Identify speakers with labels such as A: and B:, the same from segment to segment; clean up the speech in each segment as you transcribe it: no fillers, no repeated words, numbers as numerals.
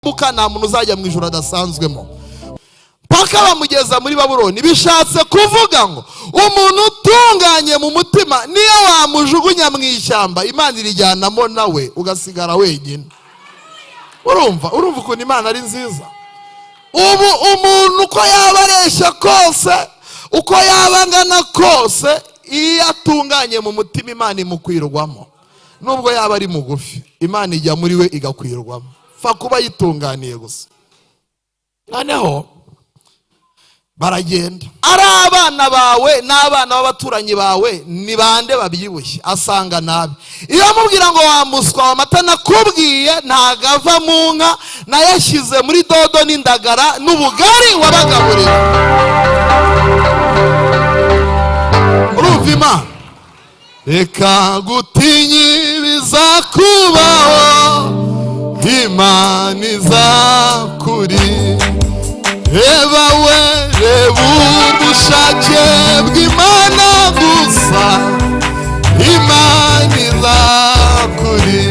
A: muka nta muntu uzajya mu ijuru adasanzwemo paka bamugeza muri Babuloni. Bishatse kuvuga ngo umuntu utunganye mu mutima niyo wamujugunya mu ishyamba Imana irijyanamo nawe ugasigara wenyine. Urumva ukuntu Imana ari nziza. Ubu umuntu uko yabaresha kose, uko yabangana kose, iyo atunganye mu mutima Imana imukwirwamo. Nubwo yaba ari mugufi Imana ijya muri we igakwirwamo. Fa kuba yitunganiye gusa. Noneho baragenda. Ari abana bawe n'abana b'abaturanyi bawe ni bande babyibushye asanga nabi. Iyo amubwira ngo wamuswa wamata nakubwiye ntagava mu nka nayashyize muri dodo n'indagara n'ubugari wabagaburira. Urumva Imana? Reka gutinyi bizakubaho, Imana izakuri. Reba we, reba ubushake bw'Imana gusa, Imana izakuri.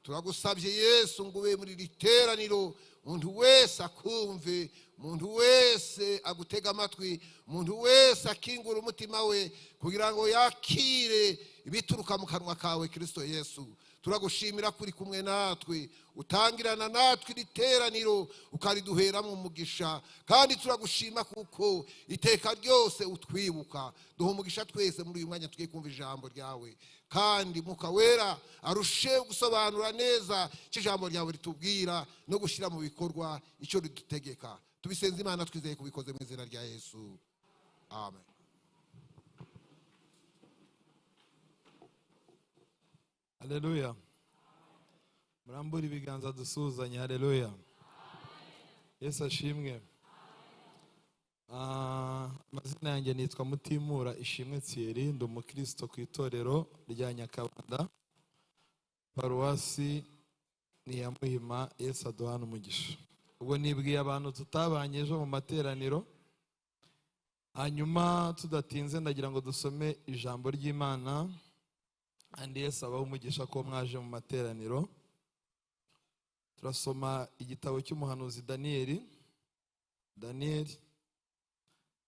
B: Turagusabye Yesu ngo ube muri riteraniro, umuntu wese akumve, umuntu wese agutega amatwi, umuntu wese akingura umutima we kugira ngo yakire ibituruka mu kanwa kawe Kristo Yesu. Turagushimira kuri kumwe natwe, utangirana natwe riteraniro ukariduheramo umugisha, kandi turagushima kuko iteka ryose utwibuka. Duha umugisha twese muri uyu mwanya tugiye kumva ijambo ryawe, kandi Mwuka Wera arushe gusobanura neza icyo ijambo ryawe ritubwira no gushyira mu bikorwa icyo ridutegeka. Tubisenze Imana twizeye kubikoze mu izina rya Yesu, amen.
C: Haleluya. Murambura ibiganza dusuzanye. Haleluya. Yesu ashimwe. Amazina yanjye nitwa Mutimura Ishimwe Thierry, ndi umukristo ku itorero rya Nyakabanda, paruwasi ni ya Muhima. Yesu aduhana umugisha. Ubwo nibwiye abantu tutabanye ejo mu materaniro, hanyuma tudatinze ndagira ngo dusome ijambo ry'Imana. Andi Yesu abaho umugisha ko mwaje mu materaniro. Turasoma igitabo cy'umuhanuzi Daniyeli.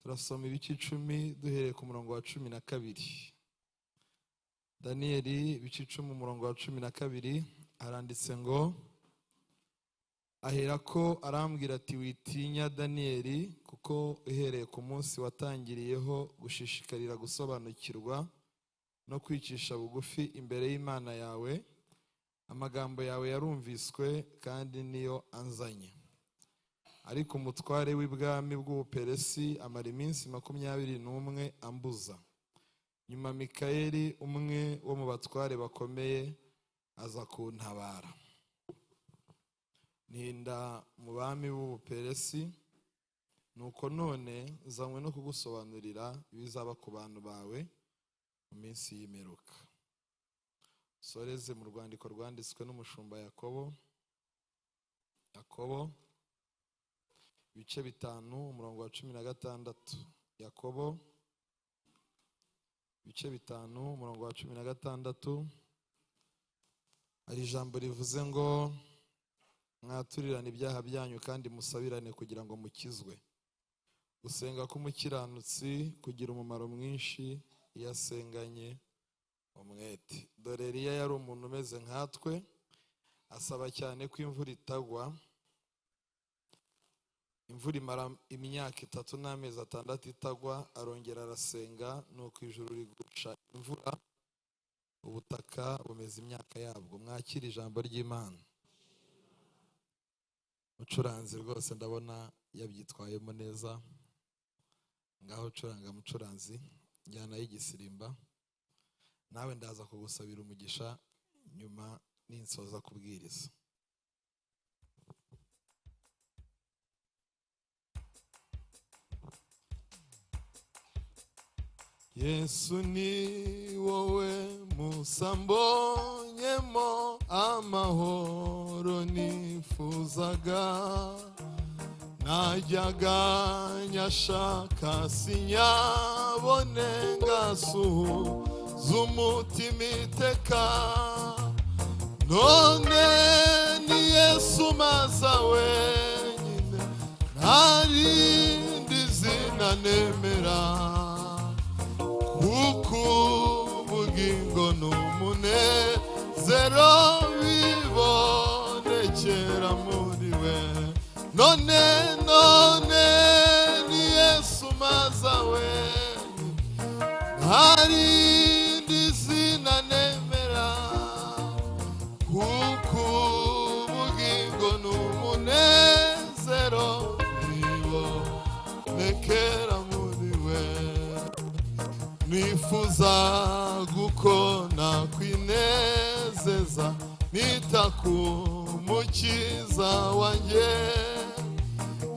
C: Turasoma ibice 10 duhereye ku murongo wa 12. Daniyeli ibice 10 umurongo wa 12 haranditse ngo, aherako arambwira ati witinya Daniyeli, kuko uhereye ku munsi watangiriyeho gushishikarira gusobanukirwa no kwicisha bugufi imbere y'Imana yawe, amagambo yawe yarumviswe kandi niyo anzanye. Ariko umutware w'ibwami bw'Ubuperesi amara iminsi 21 ambuza. Nyuma Mikayeli umwe wo mu batware bakomeye aza kuntabara. Ninda mu bami b'Ubuperesi, nuko none zanywe no kugusobanurira ibizaba ku bantu bawe mu minsi y'imperuka. Soreze mu rwandiko rwanditswe n'umushumba Yakobo ibice 5 umurongo wa 16. Yakobo ibice 5 umurongo wa 16 hari ijambo rivuze ngo, mwaturirane ibyaha byanyu kandi musabirane kugira ngo mukizwe. Gusenga k'umukiranutsi kugira umumaro mwinshi iyo asenganye umwete. Dore Eliya yari umuntu umeze nkatwe, asaba cyane ko imvura itagwa. Imvura imara imyaka 3 n'amezi 6 itagwa, arongera arasenga, nuko ijuru rigusha imvura, ubutaka bumeze imyaka yabwo. Mwakira ijambo ry'Imana. Mucuranzi rwose ndabona yabyitwayemo neza. Ngaho curanga mucuranzi, njyana y'igisirimba. Nawe ndaza kugusabira umugisha nyuma ninsoza kubwiriza. Yesu ni wowe musambonyemo amahoro nifuzaga, najyaga nyashaka sinyabone ngasuhuza umutima iteka. None ni Yesu maza wenyine, nta rindi zina nemera, kuko ubugingo n'umunezero bibonekera muri we. None ni Yesu maza wenyine, nta rindi zina nemera, kuko ubugingo n'umunezero bibonekera muri we. Nifuza gukona kwinezeza, nita ku mukiza wanjye,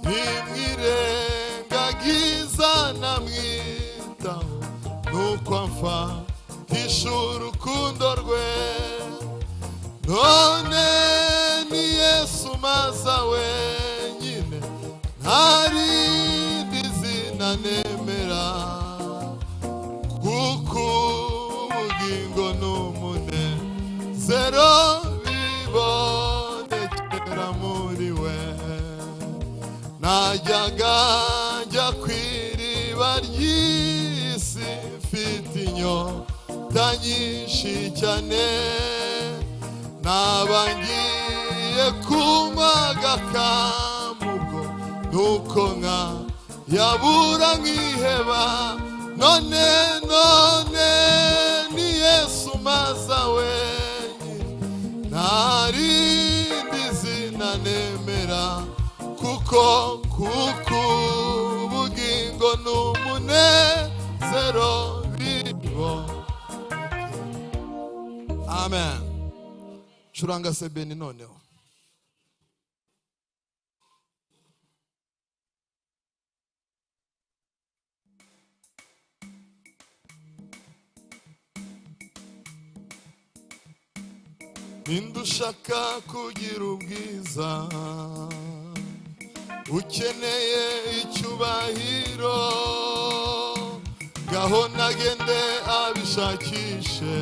C: nimwirengagiza namwitaho, nuko amfatisha urukundo rwe. None ni Yesu maza wenyine, nta rindi zina nemera, kuko ubugingo n'umunezero bibonekera muri we. Najyaga njya kw'iriba ry'isi mfite inyota nyinshi cyane, naba ngiye kunywa agakamubwo, nuko yabura nkiheba. None ni Yesu maza wenyine, nta rindi zina nemera, kuko ubugingo n'umunezero bibonekera. Amen. Curanga sebeni noneho. Nindushaka kugira ubwiza, ukeneye icyubahiro, ngaho nagende abishakishe,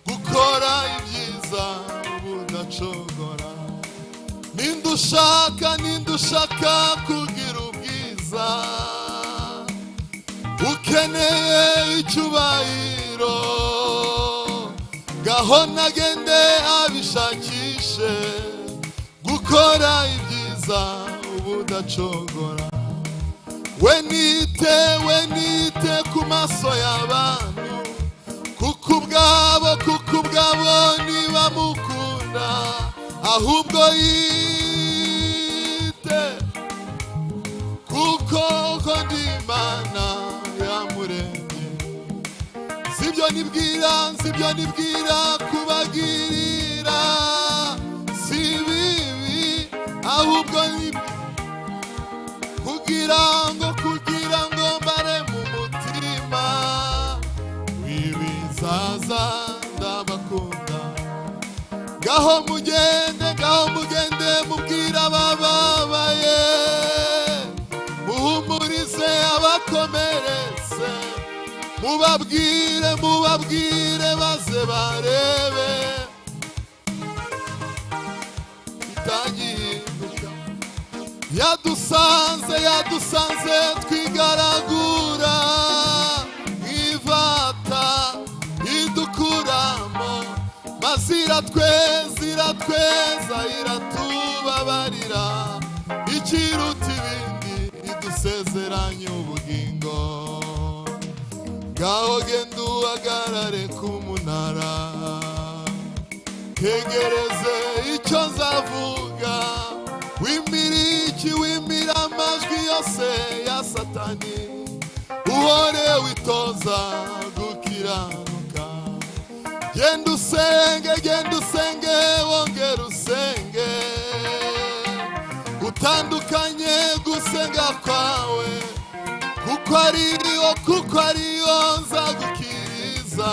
C: gukora ibyiza budacogora. Nindushaka kugira ubwiza, ukeneye icyubahiro, ngaho nagende abishakishe, gukora ibyiza ubudacogora. We nite ku maso y'abantu, kuko ubwabo ntibamukunda, ahubwo yite kuko ndi Imana yamuremye. Sibyo nibwira kubagirira, si bibi ahubwo ni kugira ngo mbare mu mutima w'ibizaza ndabakunda. Ngaho mugende mubwira abababaye, muhumurize abakomeretse, mubabwire baze barebe itagihinduka. Yadusanze twigaragura nk'ivata idukuramo, maze iratweza iratubabarira, ikiruta ibindi idusezeranya ubugingo. Ngaho genda uhagarare ku munara, tegereze icyo nzavuga, wimira amajwi yose ya Satani, uhore witoza gukiranuka. Genda usenge wongera usenge, utandukanye gusenga kwawe, kuko ariyo nzagukiriza,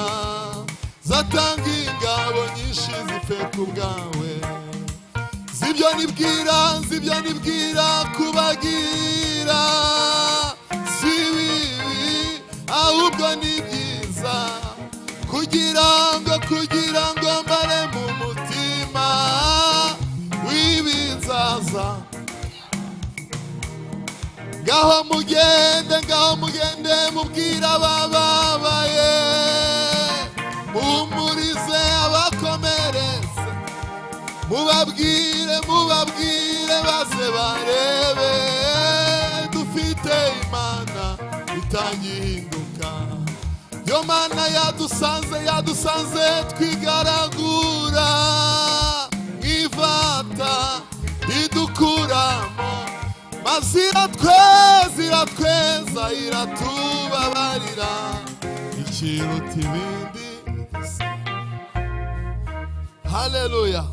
C: zatanga ingabo nyinshi zipfe ku bwawe. Sibyo nibwira kubagira, si bibi ahubwo ni byiza, kugira ngo mbare mu mutima
A: araza. Ngaho mugende mubwira abababaye, mumurize abakomeretse, mubabwire baze barebe, dufite Imana itangihinduka. Yo Mana yadusanze twigaragura, mwivata idukuramo, iratweza iratubabarira, ikiruta ibindi. Haleluya.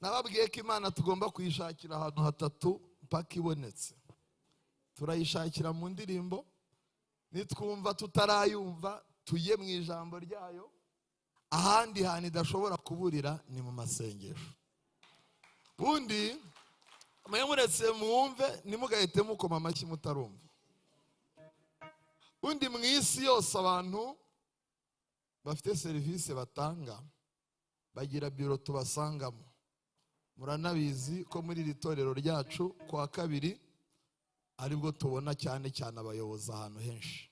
A: Nababwiye ko Imana tugomba kuyishakira ahantu hatatu mpaka ibonetse. Turayishakira mu ndirimbo, nitwumva tutarayumva tujye mu ijambo ryayo. Ahandi hantu idashobora kuburira ni mu masengesho. Undi muretse mwumve, nimugahite mukoma amashyi mutarumva. Undi mu isi yose abantu bafite serivisi batanga bagira biro tubasangamo. Muranabizi ko muri iri torero ryacu kwa kabiri aribwo tubona cyane abayobozi ahantu henshi.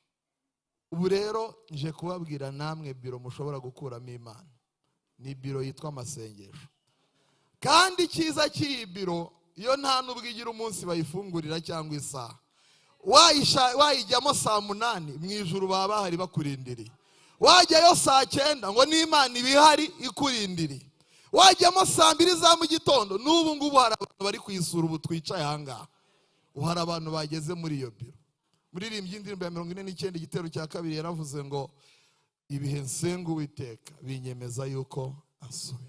A: Ubu rero nje kubabwira namwe biro mushobora gukuramo Imana. Ni biro yitwa amasengesho. Kandi icyiza cy'iyi biro, iyo nta nubwo igira umunsi bayifungurira cyangwa isaha, wayijyamo saa 8 mu ijuru baba bahari bakurindiriye. Wajyayo saa 9 ngo n'Imana ibihari ikurindiriye. Wajyamo saa 2 za mu gitondo, n'ubu ngubu hari abantu bari kuyisura ubu twicaye ahangaha. Uhari abantu bageze muri iyo biro. Muririmbyi indirimbo ya 49 igitero cya 2 yaravuze ngo ibihe nsenga Uwiteka binyemeza yuko asubiza.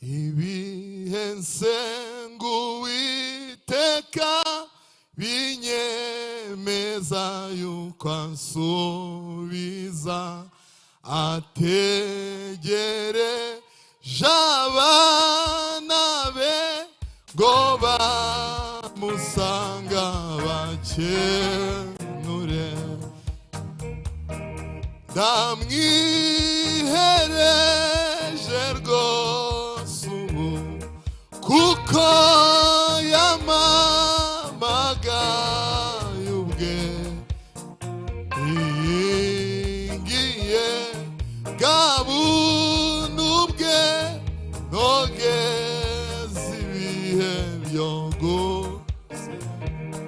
A: Ibihe nsenga Uwiteka binyemeza yuko asubiza, ategereje abana be ngo bamusanga bakenure. Ndamwihereje rwose ubu kuko yamamagaye ubwe, ngiye bwa buntu bwe nogeze ibihe byo gusenga.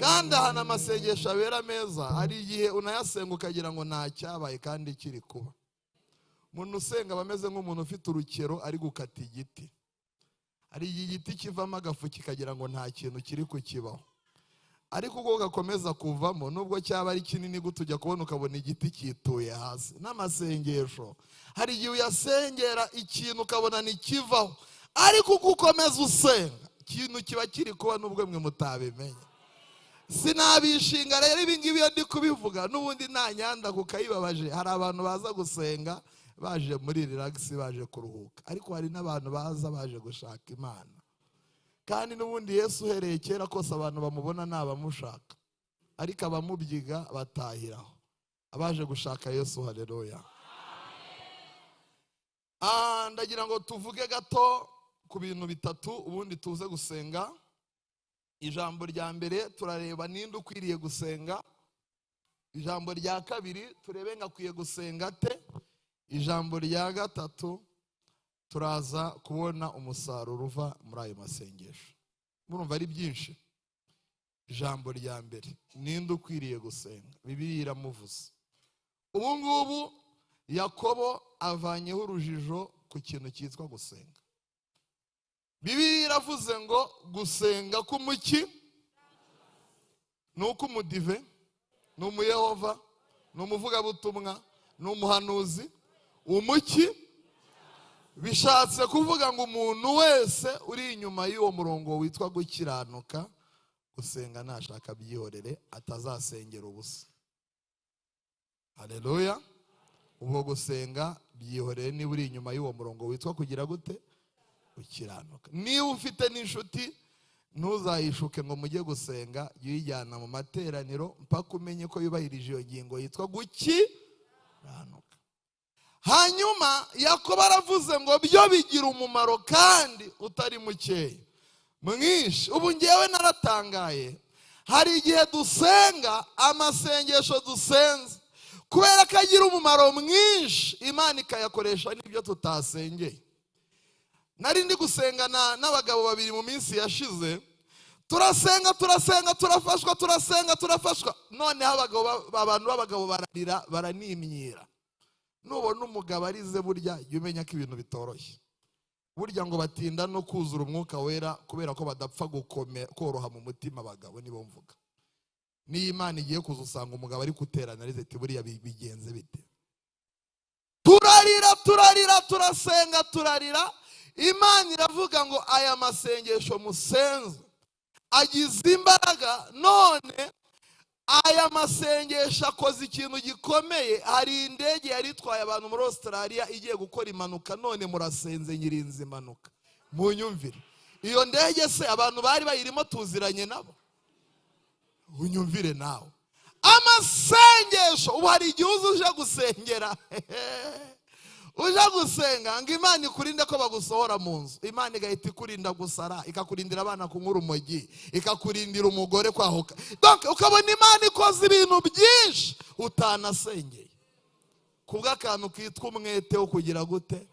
A: Kandi ahana amasengesho abera meza, hari igihe unayasenga ukagira ngo nta cyabaye kandi kiri kuba. Umuntu usenga bameze nk'umuntu ufite urukero ari gukata igiti. Hari igiti kivamo agafu kikagira ngo nta kintu kiri kukibaho, ariko ubwo gakomeza kuvamo nubwo cyaba ari kinini gute ujya kubona ukabona igiti kituye hasi. N'amasengesho hari igihe uyasengera ikintu ukabona ntikivaho, ariko uko ukomeza usenga ikintu kiba kiri kuba nubwo mwe mutabimenye. Sinabishinga rero ibi ngibi iyo ndi kubivuga n'ubundi nta nyanda kukayibabaje. Hari abantu baza gusenga baje muri relax, baje kuruhuka, ariko hari n'abantu baza baje gushaka Imana. Kandi n'ubundi Yesu uhereye kera kose abantu bamubona n'abamushaka, ariko abamubyiga batahiraho. Abaje gushaka Yesu, haleluya. Ndagira ngo tuvuge gato ku bintu bitatu ubundi tuze gusenga. Ijambo rya mbere turareba ninde ukwiriye gusenga. Ijambo rya kabiri turebe ngakwiye gusenga te. Ijambo rya gatatu turaza kubona umusaruro uva muri ayo masengesho. Murumva ari byinshi. Ijambo rya mbere ninde ukwiriye gusenga. Bibiliya iramuvuze. Ubu ngubu Yakobo avanyeho urujijo ku kintu cyitwa gusenga. Bibiliya iravuze ngo gusenga k'umuki nuko umudive, n'umuyehova, n'umuvugabutumwa, n'umuhanuzi. Umuki bishatse kuvuga ngo umuntu wese uri inyuma y'uwo murongo witwa gukiranuka, gusenga nashaka byihorere atazasengera ubusa. Haleluya. Ubwo gusenga byihorere niba uri inyuma y'uwo murongo witwa kugira gute? Gukiranuka. Niba ufite n'inshuti ntuzayishuke ngo mujye gusenga, yijyana mu materaniro mpaka umenye ko yubahirije iyo ngingo yitwa gukiranuka. hanyuma Yakobo aravuze ngo byo bigira umumaro kandi utari mukeya mwinshi. Ubu ngewe naratangaye, hari igihe dusenga amasengesho dusenze kubera ko agira umumaro mwinshi, Imana ikayakoresha n'ibyo tutasengeye. Nari ndi gusengana n'abagabo babiri mu minsi yashize, turasenga turafashwa, noneho abantu b'abagabo bararira baranimyira. Nubona umugabo arize burya jya umenya ko ibintu bitoroshye. Burya ngo batinda no kuzura umwuka wera kubera ko badapfa koroha mu mutima. Abagabo nibo mvuga. Niyo Imana igiye kuza usanga umugabo ari guterana arize ati buriya bigenze bite. Turarira turasenga turarira. Imana iravuga ngo aya masengesho musenze agize imbaraga, none aya masengesho akoze ikintu gikomeye. Hari indege yari itwaye abantu muri Australia igiye gukora impanuka, none murasenze nyirinzi impanuka. Munyumvire, iyo ndege se abantu bari bayirimo tuziranye nabo? Unyumvire nawe, amasengesho ubu hari igihe uje gusengera uje gusenga ngo Imana ikurinde ko bagusohora mu nzu, Imana igahita ikurinda gusara, ikakurindira abana kunywa urumogi, ikakurindira umugore kwahuka. Donc ukabona Imana ikoze ibintu byinshi utanasengeye kubw'akantu kitwa umwete wo kugira gute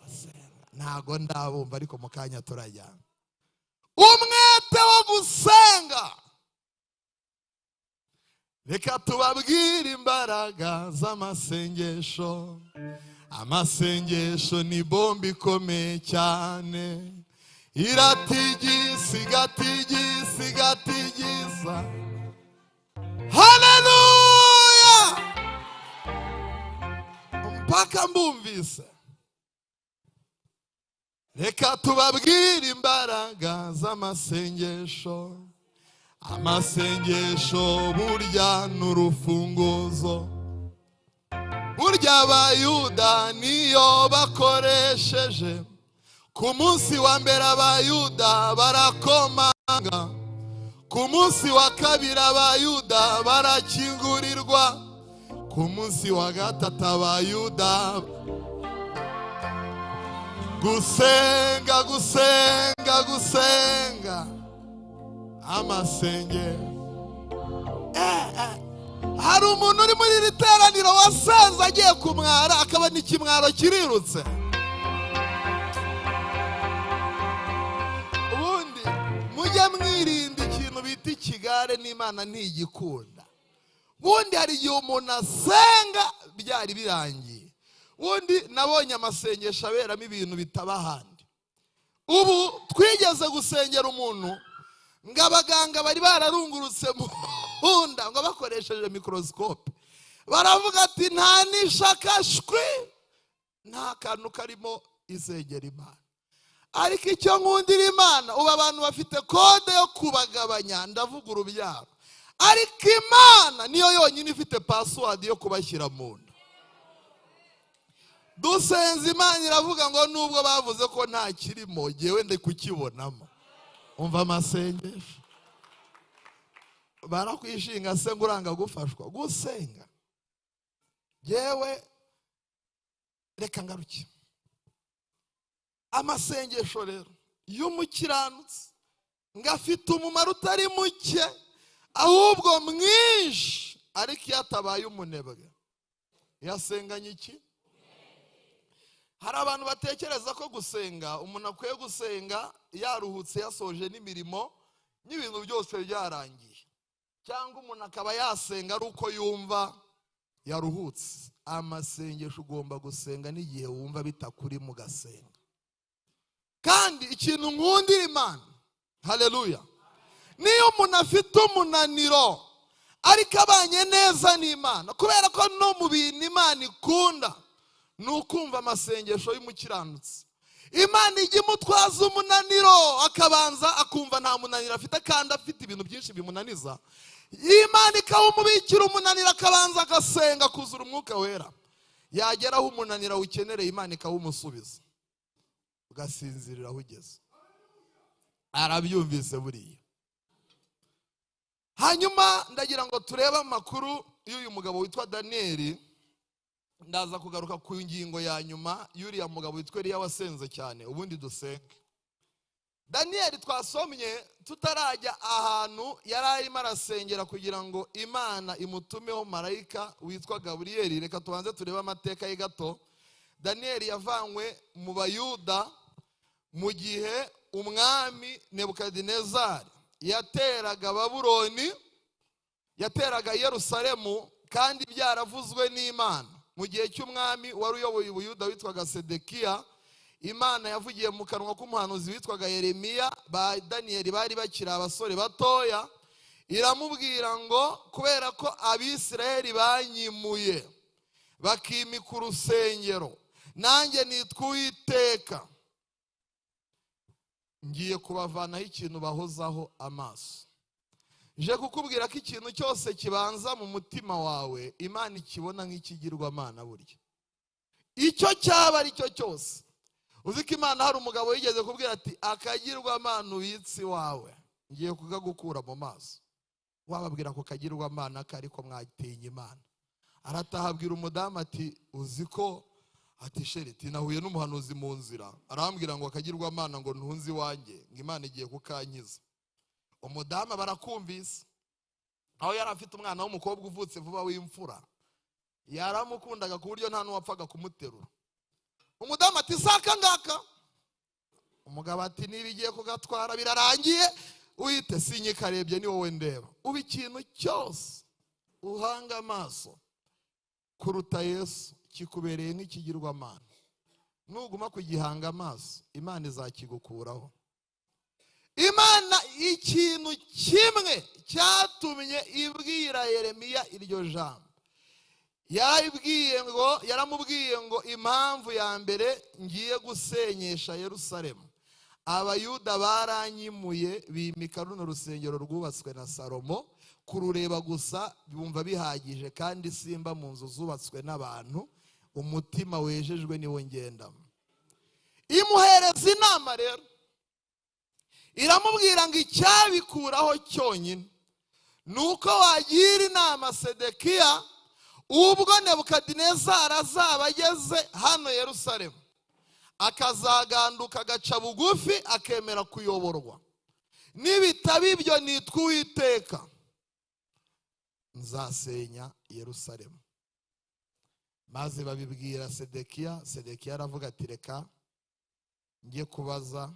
A: gusenga. Ntago ndabumva ariko mu kanya turajyana. Umwete wo gusenga, reka tubabwire imbaraga z'amasengesho. Amasengesho ni bombi ikomeye cyane, iratigisa igatigisa. Haleluya! Mpaka mbumvise. Reka tubabwire imbaraga z'amasengesho. Amasengesho burya n'urufunguzo. Burya Abayuda niyo bakoresheje, ku munsi wa mbere Abayuda barakomanga, ku munsi wa kabiri Abayuda barakingurirwa, ku munsi wa gatatu Abayuda gusenga amasengesho. Hari umuntu uri muri iri teraniro wasenze agiye kumwara akaba n'ikimwaro kirirutse. Ubundi mujye mwirinda ikintu bita ikigare, n'Imana ntigikunda. Ubundi hari igihe umuntu asenga byari birangiye. Ubundi nabonye amasengesho aberamo ibintu bitaba ahandi. Ubu twigeze gusengera umuntu ngo abaganga bari bararungurutse mu hunda ngo bakoresheje microscope, baravuga ati nta nishakashwe, nta kantu karimo isengera Imana. Ariko icyo nkundira Imana, ubu abantu bafite kode yo kubagabanya, ndavuga urubyaro, ariko Imana niyo yonyine ifite password yo kubashyira mu nda. Dusenze Imana iravuga ngo nubwo bavuze ko nta kirimo, jyewe ndi kukibonamo. Umva amasengesho. Barakwishinga se ngo uranga gufashwa gusenga. Yewe reka ngaruke. Amasengesho rero y'umukiranutsi ngafite umumaro utari muke, ahubwo mwinshi. Ariko yatabaye umunebwe yasenganye iki? Hari abantu batekereza ko gusenga umuntu akwiye gusenga yaruhutse, yasoje n'imirimo n'ibintu byose byarangiye, cyangwa umuntu akaba yasenga ari uko yumva yaruhutse. Amasengesho ugomba gusenga n'igihe wumva bitakuri mu gasenga. Kandi ikintu nkundira Imana, haleluya, niyo umuntu afite umunaniro ariko abanye neza n'Imana, kubera ko no mu bintu Imana ikunda nukumva amasengesho y'umukiranutsi. Imana ijya imutwaza umunaniro akabanza akumva nta munaniro afite, kandi afite ibintu byinshi bimunaniza. Imana ikawumubikira umunaniro akabanza agasenga kuzura umwuka wera. Yageraho umunaniro ukenereye Imana ikawumusubiza, ugasinzirira aho ugeze. Arabyumvise buriya. Hanyuma ndagira ngo turebe amakuru y'uyu mugabo witwa Daniyeli. ndaza kugaruka ku ngingo ya nyuma y'uriya mugabo witwa Eliya wasenze cyane, ubundi dusenge. Daniyeli twasomye tutarajya ahantu yari arimo arasengera kugira ngo Imana imutumeho marayika witwa Gaburiyeli. Reka tubanze turebe amateka ye gato. Daniyeli yavanywe mu Bayuda mu gihe umwami Nebukadinezari yateraga Babuloni, yateraga Yerusalemu, kandi byaravuzwe n'Imana. Mu gihe cy'umwami wari uyoboye Ubuyuda witwaga Sedekiya, Imana yavugiye mu kanwa k'umuhanuzi witwaga Yeremiya, ba Daniyeli bari bakiri abasore batoya, iramubwira ngo kubera ko Abisirayeli banyimuye bakimika urusengero, nanjye nitwa Uwiteka, ngiye kubavanaho ikintu bahozaho amaso. Je kukubwira ko ikintu cyose kibanza mu mutima wawe Imana ikibona nk'ikigirwamana. Burya icyo cyaba ari cyo cyose, uzi ko Imana hari umugabo yigeze kubwira ati akagirwamana ubitsi wawe ngiye kukagukura mu maso. Wababwira ko kagirwamana kari ko mwatinya Imana. Aratahabwira umudamu ati uzi ko ati sheriti nahuye n'umuhanuzi mu nzira, arambwira ngo akagirwamana ngo ntunzi wanjye ngo Imana igiye kukankiza. Umudamu barakumvise, aho yari afite umwana w'umukobwa uvutse vuba w'imfura, yaramukundaga ku buryo nta n'uwapfaga kumuterura. Umudamu ati saka ngaka. Umugabo ati niba igiye kugatwara birarangiye, uhite sinyikarebye ni wowe ndeba. Uba ikintu cyose uhanga amaso kuruta Yesu kikubereye nk'ikigirwamana. Nuguma kugihanga amaso Imana izakigukuraho. Imana ikintu kimwe cyatumye ibwira Yeremiya iryo jambo, yaramubwiye ngo impamvu ya mbere ngiye gusenyesha Yerusalemu, Abayuda baranyimuye bimika runo rusengero rwubatswe na Salomo, kurureba gusa bumva bihagije, kandi simba mu nzu zubatswe n'abantu, umutima wejejwe niwo ngendamo. Imuhereza inama rero, iramubwira ngo icyabikuraho cyonyine nuko wagira inama Sedekiya ubwo Nebukadinezari azaba ageze hano Yerusalemu, akazaganduka agaca bugufi akemera kuyoborwa. Nibitaba ibyo nitwa Uwiteka, nzasenya Yerusalemu. Maze babibwira Sedekiya. Sedekiya aravuga ati reka njye kubaza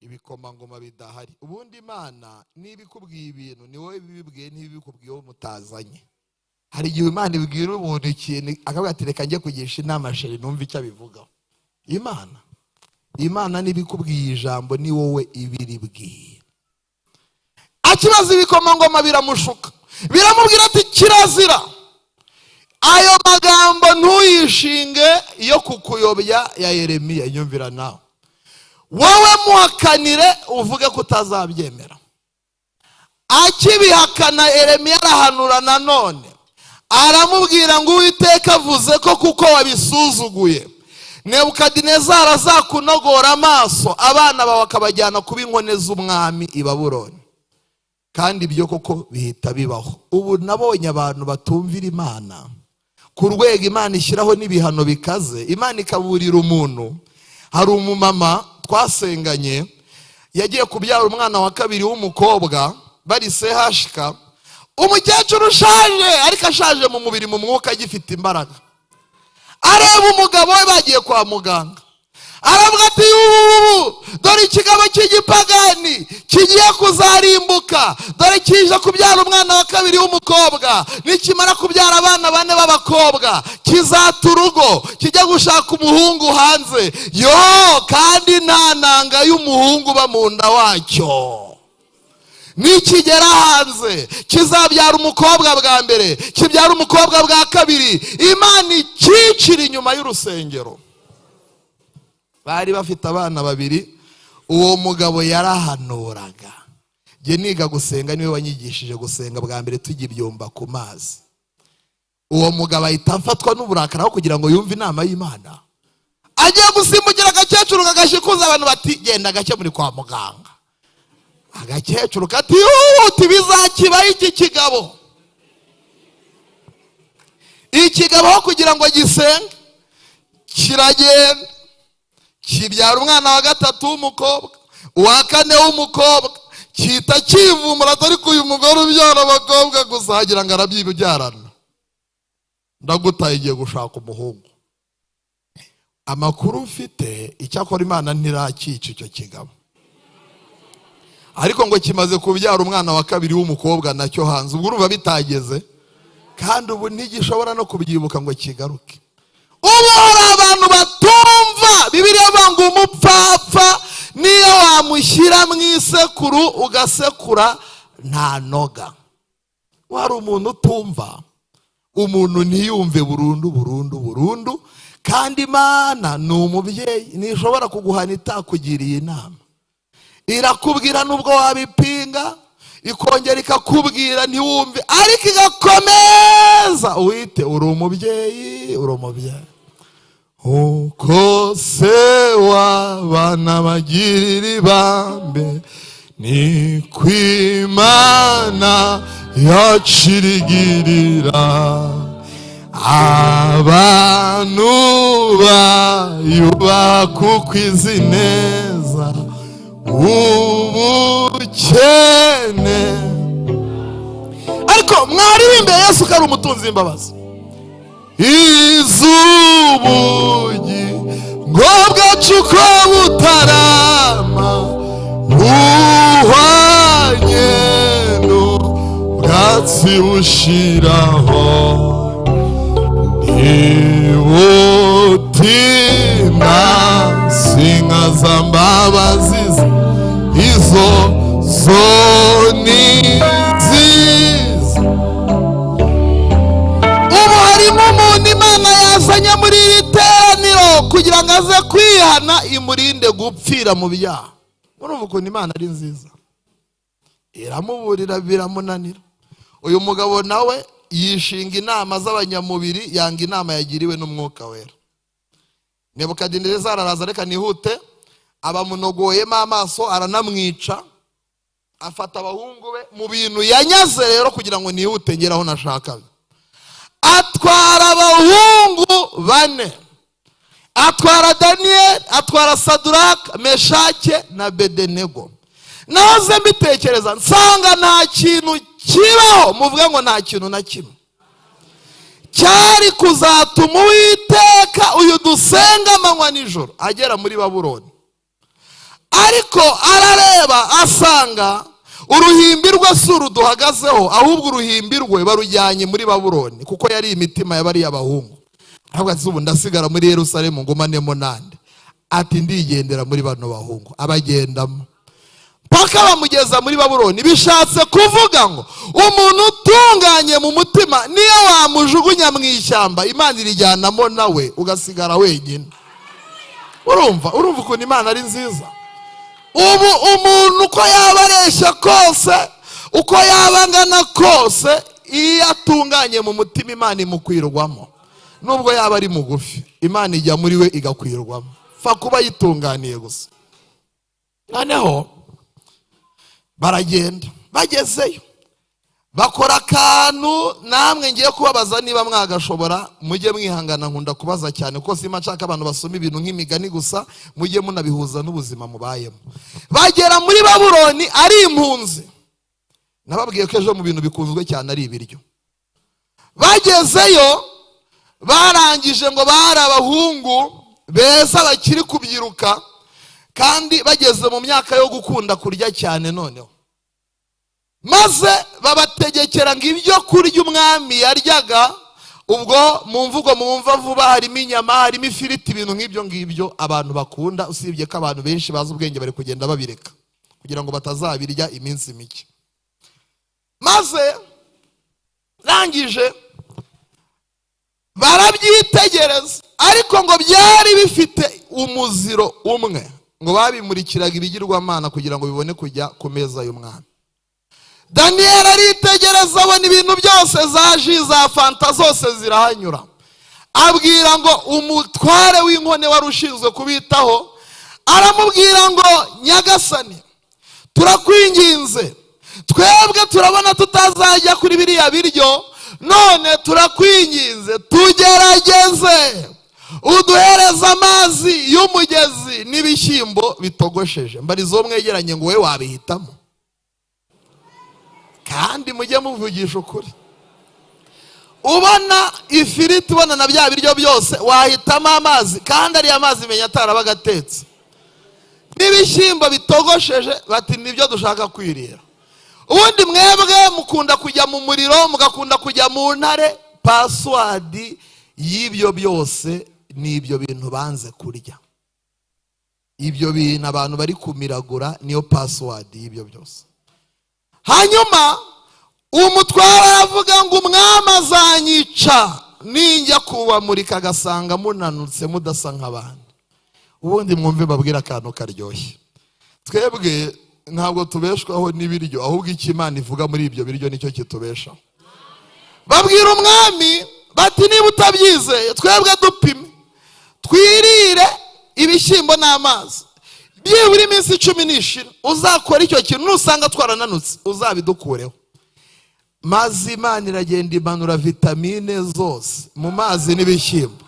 A: ibikomangoma bidahari. Ubundi Imana niba ikubwiye ibintu ni wowe bibibwiye, ntibikubwiye wowe mutazanye. Hari igihe Imana ibwira umuntu ikintu akavuga ati reka njye kugisha inama sheri numva icyo abivugaho. Imana niba ikubwiye ijambo ni wowe ibiribwiye. Akibaza ibikomangoma biramushuka, biramubwira ati kirazira ayo magambo ntuyishinge yo kukuyobya ya Yeremiya. Nyumvira nawe, wowe muhakanire uvuge ko utazabyemera. Akibihakana Yeremiya arahanura nanone, aramubwira ngo Uwiteka avuze ko kuko wabisuzuguye Nebukadinezari azakunogora amaso, abana bawe akabajyana kuba inkone z'umwami i Babuloni. Kandi ibyo koko bihita bibaho. Ubu nabonye abantu batumvira Imana ku rwego Imana ishyiraho n'ibihano bikaze. Imana ikaburira umuntu. Hari umumama twasenganye yagiye kubyara umwana wa kabiri w'umukobwa, bari sehashika, umukecuru ushaje ariko ashaje mu mubiri, mu mwuka agifite imbaraga. Areba umugabo we bagiye kwa muganga, aravuga ati dore ikigabo cy'igipagani kigiye kuzarimbuka, dore kije kubyara umwana wa kabiri w'umukobwa, nikimara kubyara abana 4 b'abakobwa kizata urugo kijya gushaka umuhungu hanze. Kandi nta nanga y'umuhungu uba mu nda wacyo. Nikigera hanze kizabyara umukobwa bwa mbere, kibyara umukobwa bwa kabiri, Imana ikicira inyuma y'urusengero. Bari bafite abana 2. Uwo mugabo yarahanuraga. Jye niga gusenga, niwe wanyigishije gusenga bwa mbere tujya ibyumba ku mazi. Uwo mugabo ahita afatwa n'uburakari kugira ngo yumve inama y'Imana, agiye gusimbukira agakecuru kagashikuza abantu bati genda gake muri kwa muganga. Agakecuru kati uti bizakibaho iki kigabo. ikigabo kugira ngo gisenge kiragenda kibyara umwana wa gatatu w'umukobwa, uwa kane w'umukobwa, kita kivumbura ariko uyu mugore ubyara abakobwa gusa hagira ngo arabyibyarana, ndagutaye igiye gushaka umuhungu. Amakuru mfite icyakora Imana ntirakica icyo kigabo, ariko ngo kimaze kubyara umwana wa kabiri w'umukobwa nacyo hanze. Ubwo urumva bitageze, kandi ubu ntigishobora no kubyibuka ngo kigaruke. Ubu hari abantu batumva Bibiliya banga umupfapfa niyo wamushyira mu isekuru ugasekura nta noga. Wari umuntu utumva, umuntu ntiyumve burundu, kandi Imana ni umubyeyi, ntishobora kuguhana itakugiriye inama. Irakubwira nubwo wabipinga, ikongera ikakubwira ntiwumve, ariko igakomeza wite uri umubyeyi. Uko se w'abana bagirira ibambe, ni kw'Imana yacirigirira abantu bayubaka uko izi neza ubukene. Ariko mwaririmbe Yesu ko ari umutunzi w'imbabazi. Izubugi ngo bwacu ko butarama buhwanye n'ubwatsi bushiraho, ibutina singa z'ambabazi izo zoni nziza. Ubu harimo umuntu Imana yazanye muri iri teraniro kugira ngo aze kwihana imurinde gupfira mu byaha. Murumva ukuntu Imana ari nziza, iramuburira biramunanira. Uyu mugabo nawe yishinga inama z'abanyamubiri, yanga inama yagiriwe n'Umwuka Wera. Nebukadinezari araza, reka nihute, abamunogoyemo amaso aranamwica, afata abahungu be mu bintu yanyaze rero kugira ngo nihute ngere aho nashakaga. Atwara abahungu 4, atwara Daniyeli, atwara Saduraka, Meshake na Abedenego. Nahoze mbitekereza nsanga nta kintu kibaho, muvuga ngo nta kintu na kimwe cyari kuzatuma Uwiteka uyu dusenga amanywa nijoro agera muri Babuloni. Ariko arareba asanga uruhimbi rwe si uruduhagazeho, ahubwo uruhimbi rwe barujyanye muri Babuloni, kuko yari imitima y'abari abahungu. Ahubwo ati ubu ndasigara muri Yerusalemu ngumanemo nande? Ati ndigendera muri bano bahungu. Abagendamo paka bamugeza muri Babuloni. Bishatse kuvuga ngo umuntu utunganye mu mutima niyo wamujugunya mu ishyamba, Imana irijyanamo nawe ugasigara wenyine. Urumva ukuntu Imana ari nziza. Ubu umuntu uko yaba areshya kose, uko yaba angana kose, iyo atunganye mu mutima Imana imukwirwamo. Nubwo yaba ari mugufi, Imana ijya muri we igakwirwamo. Fa kuba yitunganiye gusa. Noneho baragenda, bagezeyo bakora akantu namwe ngiye kubabaza niba mwagashobora, mujye mwihangana, nkunda kubaza cyane kuko sima nshaka abantu basoma ibintu nk'imigani gusa, mujye munabihuza n'ubuzima mubayemo. Bagera muri Babuloni ari impunzi. Nababwiye ko ejo mu bintu bikunzwe cyane ari ibiryo. Bagezeyo barangije ngo bari abahungu beza bakiri kubyiruka, kandi bageze mu myaka yo gukunda kurya cyane. Noneho maze babategekera ngo ibyo kurya umwami yaryaga, ubwo mu mvugo mwumva vuba harimo inyama, harimo ifiriti, ibintu nk'ibyo ngibyo abantu bakunda, usibye ko abantu benshi bazi ubwenge bari kugenda babireka kugira ngo batazabirya iminsi mike. Maze rangije barabyitegereza, ariko ngo byari bifite umuziro umwe, ngo babimurikiraga ibigirwamana kugira ngo bibone kujya ku meza y'umwami. Daniyeli aritegereza abona ibintu byose, za ji za fanta zose zirahanyura. Abwira ngo umutware w'inkone wari ushinzwe kubitaho, aramubwira ngo nyagasani, turakwinginze, twebwe turabona tutazajya kuri biriya biryo, none turakwinginze tugerageze uduhereza amazi y'umugezi n'ibishyimbo bitogosheje. Mbariza uwo mwegeranye ngo we wabihitamo, kandi mujye muvugisha ukuri. Ubona ifiriti, ubona na bya biryo byose, wahitamo amazi, kandi ariya mazi menya atarabaga atetse. N'ibishyimbo bitogosheje, bati nibyo dushaka kwirira. Ubundi mwebwe mukunda kujya mu muriro, mugakunda kujya mu ntare. Password y'ibyo byose ni ibyo bintu banze kurya. Ibyo bintu abantu bari kumiragura niyo password y'ibyo byose. Hanyuma umutware aravuga ngo umwami azanyica ninjya kubamurika agasanga munanutse mudasa nk'abandi. Ubundi mwumve babwira akantu karyoshye. Twebwe ntabwo tubeshwaho n'ibiryo, ahubwo icyo Imana ivuga muri ibyo biryo nicyo kitubeshaho. Babwira umwami bati niba utabyizeye twebwe dupime twirire ibishyimbo n'amazi, byibura iminsi 10 nishira uzakora icyo kintu, nusanga twarananutse uzabidukureho. Mazi Imana iragenda imanura vitamine zose mu mazi n'ibishyimbo.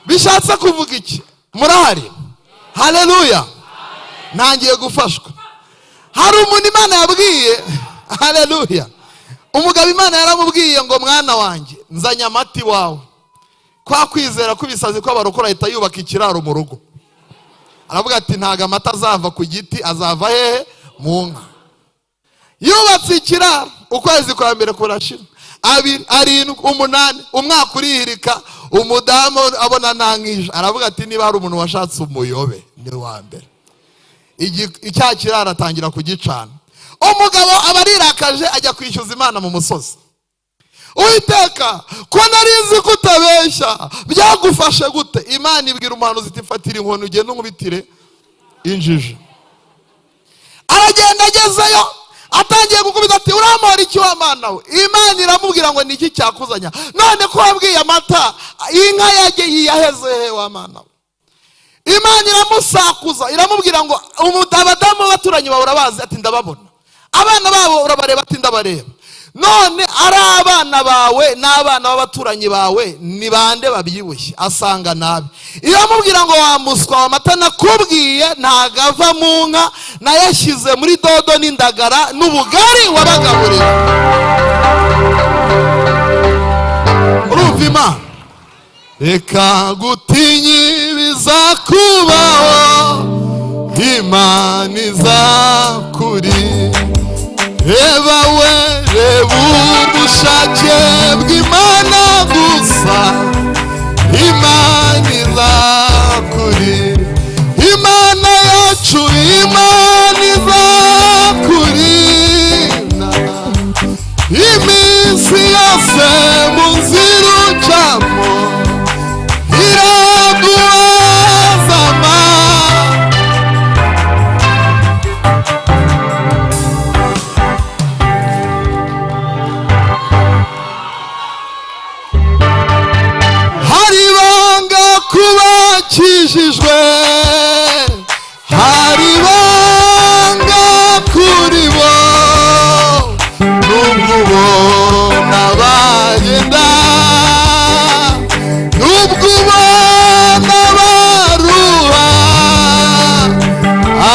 A: Bishatse kuvuga iki? Murahari? Haleluya! Ntangiye gufashwa. Hari umuntu Imana yabwiye, haleluya, umugabo Imana yaramubwiye ngo mwana wanjye nzanye amati wawe. Kwa kwizera kubisazi ko abarokora ahita yubaka ikiraro mu rugo. Aravuga ati ntaga amata azava ku giti, azava hehe? Mu nka. Yubatse ikiraro, ukwezi kwa mbere kurashira, 2, 7, 8, umwaka urihirika, umudamu abona ntankije. Aravuga ati niba hari umuntu washatse umuyobe ni wa mbere. Icya kiraro atangira kugicana. Umugabo abarirakaje ajya kwishyuza Imana mu musozi. Uwiteka, ko narizi kutabeshya, byagufashe gute? Imana ibwira umuhanuzi iti fatira inkono ugende nkubitire injiji. Aragenda agezeyo, atangiye gukubita ati uramora iki wa Mana we? Imana iramubwira ngo niki cyakuzanya? None ko wabwiye amata inka yaje yiyaheze he wa Mana we? Imana iramusakuza, iramubwira ngo abadamu b'abaturanyi bawe urabazi? Ati ndababona. Abana babo urabareba? Ati ndabareba. None ari abana bawe n'abana b'abaturanyi bawe ni bande babyibushye? Asanga nabi. Iramubwira ngo wamuswa w'amata nakubwiye ntagava mu nka, nayashyize muri dodo n'indagara n'ubugari wabagaburira. Urumva Imana? Reka gutinyi bizakubaho, Imana izakuri. Reba we, reba ubushake bw'Imana gusa, Imana izakuri. Imana yacu, Imana izakurinda iminsi yose mu nzira ucamo, iraguhazama. Kubakijijwe, hari banga kuri bo, nubwo ubona bagenda, nubwo ubona baruha,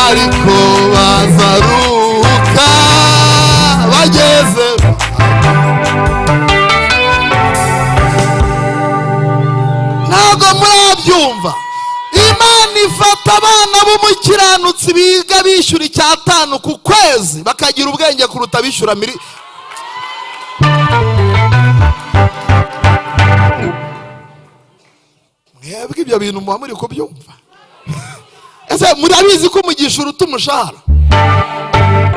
A: ariko bazaruhuka bageze. Murabyumva? Imana ifata abana b'umukiranutsi biga bishyura 5 ku kwezi, bakagira ubwenge kuruta bishyura miri. Mwebwe ibyo bintu muba muri kubyumva? Ese murabizi ko umugisha uruta umushahara?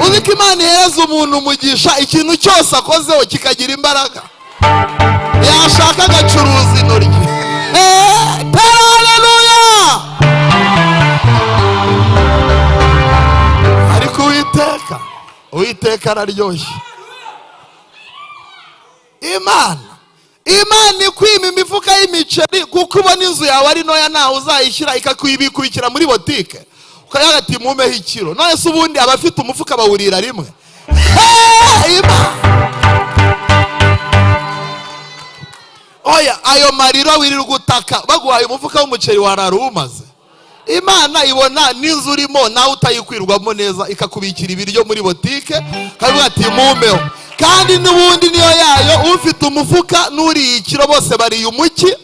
A: Uzi ko Imana ihereza umuntu umugisha ikintu cyose akozeho kikagira imbaraga. Yashaka agacuruza intoryi. Haleluya! Ariko Uwiteka araryoshye. Imana ikwima imifuka y'imiceri kuko ubona inzu yawe ari ntoya ntaho uzayishyira, ikakwibikubikira muri botike ukayaga ati mumeho ikiro. None se ubundi abafite umufuka bawurira rimwe? oya ayo mariro wirirwa gutaka baguhaye umufuka w'umuceri warara umaze. Imana ibona n'inzu urimo nawe utayikwirwamo neza ikakubikira ibiryo muri botike kavuga ati mumbeho, kandi n'ubundi niyo yayo ufite umufuka n'uriye ikiro bose bariye umuki.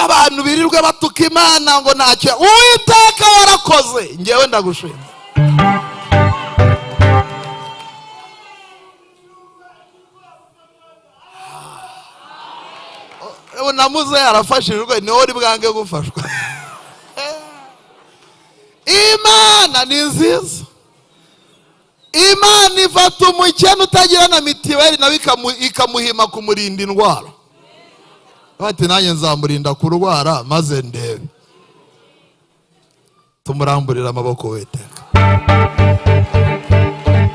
A: Abantu birirwe batuka Imana ngo ntacyo Uwiteka warakoze ngewe ndagushima. Namuze yarafashijwe niho uri bwange gufashwa. Imana ni nziza. Imana ifata umukene utagira na mitiweli nawe ikamuhima kumurinda indwara. Bati nanjye nzamurinda kurwara maze ndebe. Tumuramburira amaboko Uwiteka.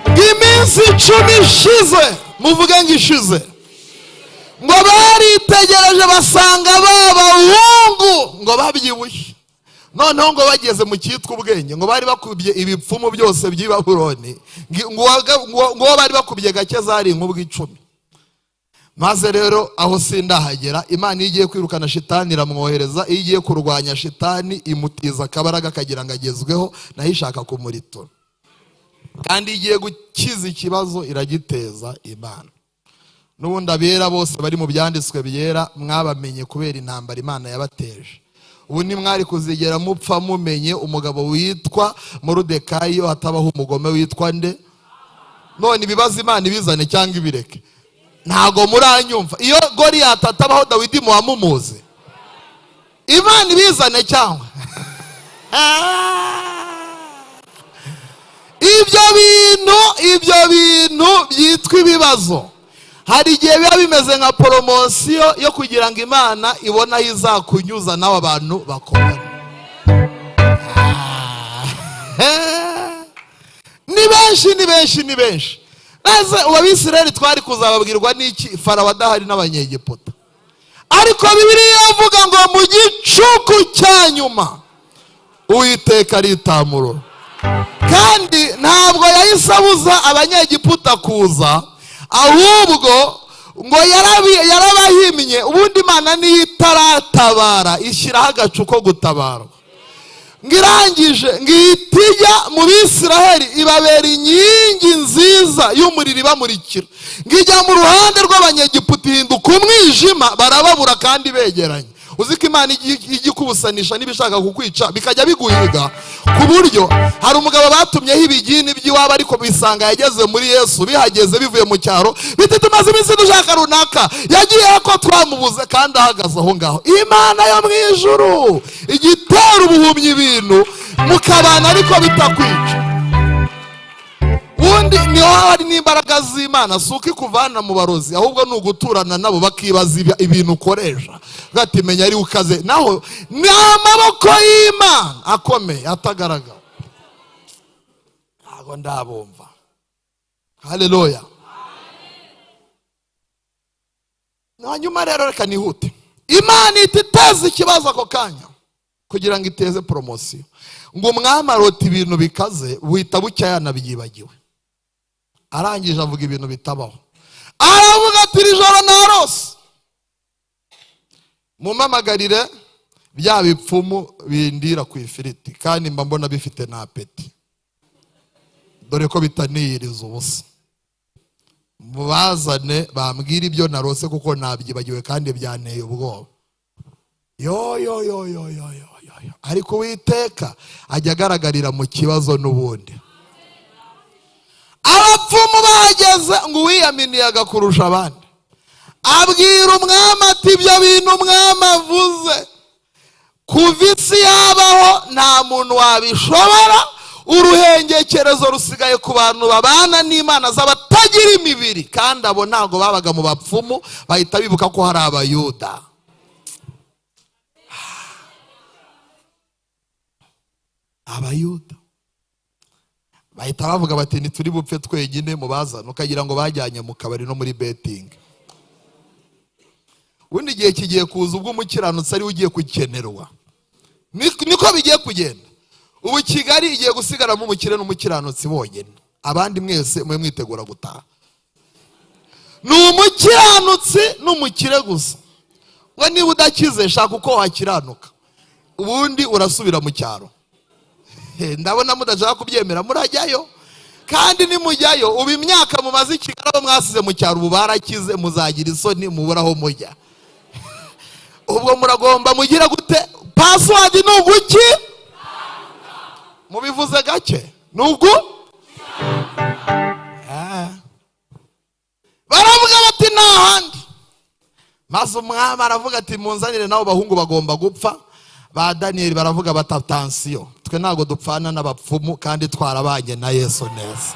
A: Iminsi 10 ishize, muvuge ngo ishize, ngo baritegereje basanga b'abahungu ngo babyibushye. Noneho ngo bageze mu cyitwa ubwenge, ngo bari bakubye ibipfumu byose by'i Babuloni, ngo bari bakubye gake zari nk'ubwo 10. Maze rero aho sindahagera, Imana igiye kwirukana shitani iramwohereza, igiye kurwanya shitani imutiza akabaraga kagira ngo agezweho, naho ishaka kumuritura. Kandi igiye gukiza ikibazo iragiteza Imana. N'ubundi abera bose bari mu byanditswe byera mwabamenye kubera intambara Imana yabateje. Ubu ni mwari kuzigera mupfa mumenye umugabo witwa Moridekayi hatabaho umugome witwa nde? None ibibazo Imana ibizane cyangwa ibireke? Ntago muranyumva. Iyo Goliyati atabaho Dawidi muwamumuze. Imana ibizane cyangwa? Ibyo bintu byitwa ibibazo. Hari igihe biba bimeze nka poromosiyo yo kugira ngo Imana ibona aho izakunyuza nawe abantu bakobana. Ni benshi. Maze Abisirayeli twari kuzababwirwa n'iki? Farawo adahari n'Abanyegiputa. Ariko Bibiliya ivuga ngo mu gicuku cya nyuma Uwiteka aritamurura. Kandi ntabwo yahise abuza Abanyegiputa kuza, ahubwo ngo yarabahimye. Ubundi Imana niyo itaratabara ishyiraho agacu ko gutabara. Ngirangije ngitijya mu Bisiraheli ibabera inkingi nziza y'umuriro ibamurikira. Ngijya mu ruhande rw'Abanyegiputa ihinduka umwijima, barababura kandi begeranye. Uziko Imana ijya kubusanisha n'ibishaka kukwica bikajya biguhiga, ku buryo hari umugabo batumyeho ibigini by'iwabo ariko bisanga yageze muri Yesu. Bihageze bivuye mu cyaro biti tumaze iminsi dushaka runaka, yagiye ko twamubuze kandi ahagaze aho ngaho. Imana yo mu ijuru igitera ubuhumyi ibintu mukabana ariko bitakwica. Ubundi niho hari n'imbaraga z'Imana, si uko ikuvana mu barozi, ahubwo ni uguturana nabo bakibaza ibintu ukoresha. Gati menya ari ukaze, naho ni amaboko y'Imana akomeye atagaragara. Ntabwo ndabumva. Haleluya. Hanyuma rero reka nihute. Imana ititeza ikibazo ako kanya kugira ngo iteze promosiyo. Ngo umwami arota ibintu bikaze buhita bucya yanabyibagiwe. Arangije avuga ibintu bitabaho. Aravuga ati iri joro narose. Mumamagarire bya bipfumu bindira ku ifiriti kandi mba mbona bifite na apeti. Dore ko bitaniyiriza ubusa. Mubazane bambwira ibyo narose kuko nabyibagiwe kandi byanteye ubwoba. Yo. Ariko Uwiteka ajya agaragarira mu kibazo n'ubundi. Abapfumu bahageze ngo uwiyaminiye agakurusha abandi. Abwira umwami ati ibyo bintu umwami avuze kuva isi yabaho nta muntu wabishobora. Uruhengekerezo rusigaye ku bantu babana n'Imana z'abatagira imibiri, kandi abo ntago babaga mu bapfumu, bahita bibuka ko hari Abayuda. Abayuda bahita bavuga bati ntituri bupfe twenyine mubazana, ukagira ngo bajyanye mu kabari no muri betting. Ubundi igihe kigiye kuza ubwo umukiranutsi ari ugiye kukenerwa. Niko bigiye kugenda. Ubu Kigali igiye gusigaramo umukire n'umukiranutsi bonyine, abandi mwese mwe mwitegura gutaha. ni umukiranutsi n'umukire gusa. We niba udakize shaka uko wakiranuka, ubundi urasubira mu cyaro. Ndabona mudashaka kubyemera, murajyayo. Kandi nimujyayo ubu imyaka mumaze i Kigali abo mwasize mu cyaro ubu barakize, muzagira isoni muburaho mujya. Ubwo muragomba mugira gute? Password ni uguki? Mubivuze gake nugu? Baravuga bati nahandi. Maze umwami aravuga ati munzanire nabo bahungu bagomba gupfa. Ba Daniel baravuga bati attention, twe ntago dupfana n'abapfumu kandi twarabanye na Yesu neza.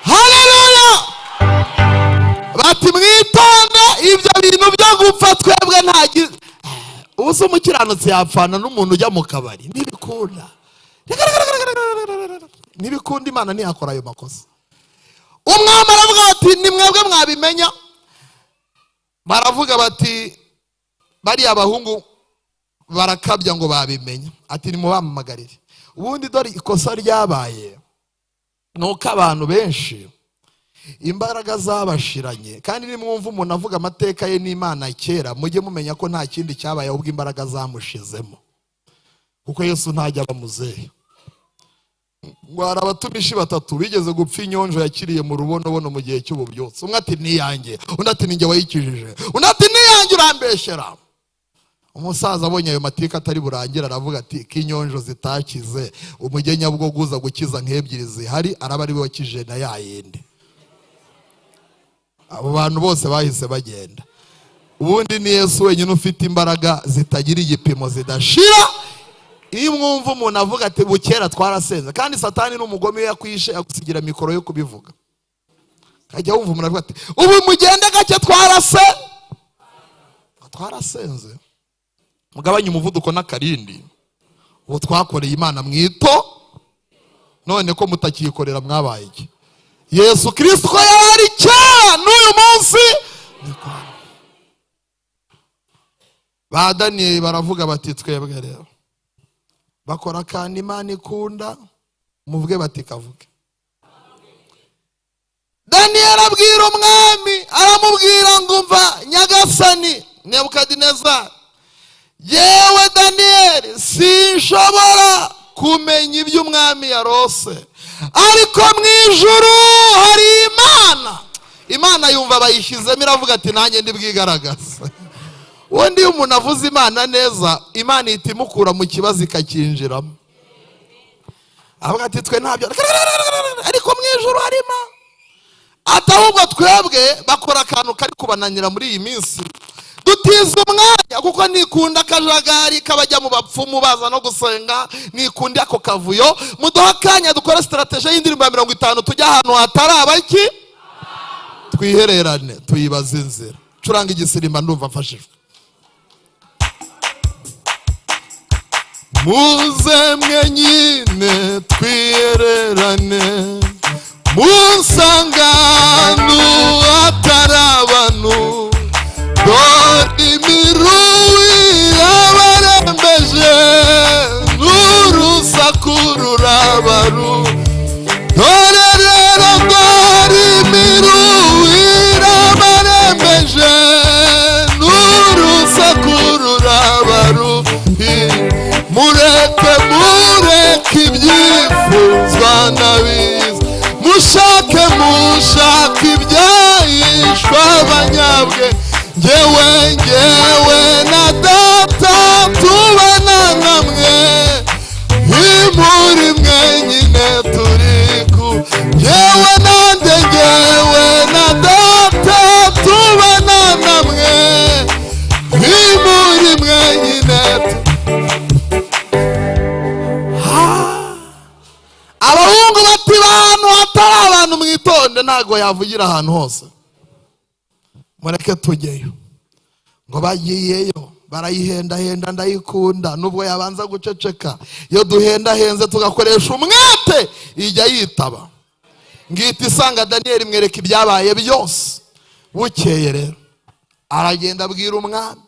A: Haleluya! Bati mwitonde ibyo bintu byo gupfa twebwe ntagize. Ubuso umukiranutsi yapfana n'umuntu ujya mu kabari nibikunda. Nibikunda Imana ntiyakora ayo makosa. Umwami aravuga bati ni mwebwe mwabimenya. Baravuga bati bari abahungu barakabya ngo babimenya. Ati ni mubamamagarire. Ubundi dore ikosa ryabaye nuko abantu benshi imbaraga zabashiranye, kandi nimwumva umuntu avuga amateka ye n'Imana kera mujye mumenya ko nta kindi cyabaye ahubwo imbaraga zamushizemo, kuko Yesu ntajya bamuzehe. Ngwara abatumishi batatu bigeze gupfa inyonjo yakiriye mu rubonobono mu gihe cy'ububyutse. Umwe ati ni yanjye, undi ati ninjye wayikijije, undi ati ni yanjye urambeshera. Umusaza abonye ayo mateka atari burangira aravuga ati kinyonjo zitakize umugenya bwo guza gukiza nk'ebyiri zihari araba ari we wakije na yayindi. Abo bantu bose bahise bagenda. Ubundi ni Yesu wenyine ufite imbaraga zitagira igipimo zidashira. Iyo mwumva umuntu avuga ati bukera twarasenze, kandi Satani n'umugome we yakwishe agusigira mikoro yo kubivuga, kajya wumva umuntu avuga ati ubu mugende gake twarasenze mugabanye umuvuduko n'akarindi, ubu twakoreye Imana mwito, none ko mutakiyikorera mwabaye iki? Yesu Kristo ko yari kera n'uyu munsi. Ba Daniel baravuga bati twebwe rero bakora kandi Imana ikunda, muvuge bati kavuge. Daniel abwira umwami, aramubwira ngo mva nyagasani Nebukadinezari, yewe Daniel sinshobora kumenya ibyo umwami yarose, ariko mu ijuru hari Imana yumva bayishyizemo iravuga ati nanjye ndibwigaragaza. Ubundi iyo umuntu avuze Imana neza, Imana ihita imukura mu kibazo ikakinjiramo. Avuga ati twe ntabyo, ariko mu ijuru harimo. Atahubwo twebwe bakora akantu kari kubananira muri iyi minsi, dutiza umwanya kuko nikunda akajagari kabajya mu bapfumu baza no gusenga, nikundi ako kavuyo. Muduha akanya dukora strategy y'indirimbo ya 50 tujya ahantu hatari abaki, twihererane tuyibaza inzira. Curanga igisirimba ndumva mfashijwe. Muze mwenyine twihererane munsangano atari abantu, dore imiruwi yabarembeje n'urusaku rurabaru. Dore rero dore imiruwi yabarembeje n'urusaku rurabaru. Mureke ibyifuzwa n'abiza, mushake ibyahishwa abanyabwe. Ngewe na data tubana namwe, imuri mwenyine turiku. Ngewe na data tubana namwe, imuri mwenyine abahungu bati bantu hatari abantu mwitonde, ntago yavugira ahantu hose. Mureke tujyeyo. Ngo bagiyeyo barayihenda ndayikunda, nubwo yabanza guceceka. Iyo duhendahenze tugakoresha umwete ijya yitaba. Ngita isanga Daniel mwereka ibyabaye byose. Bukeye rero aragenda abwira umwami.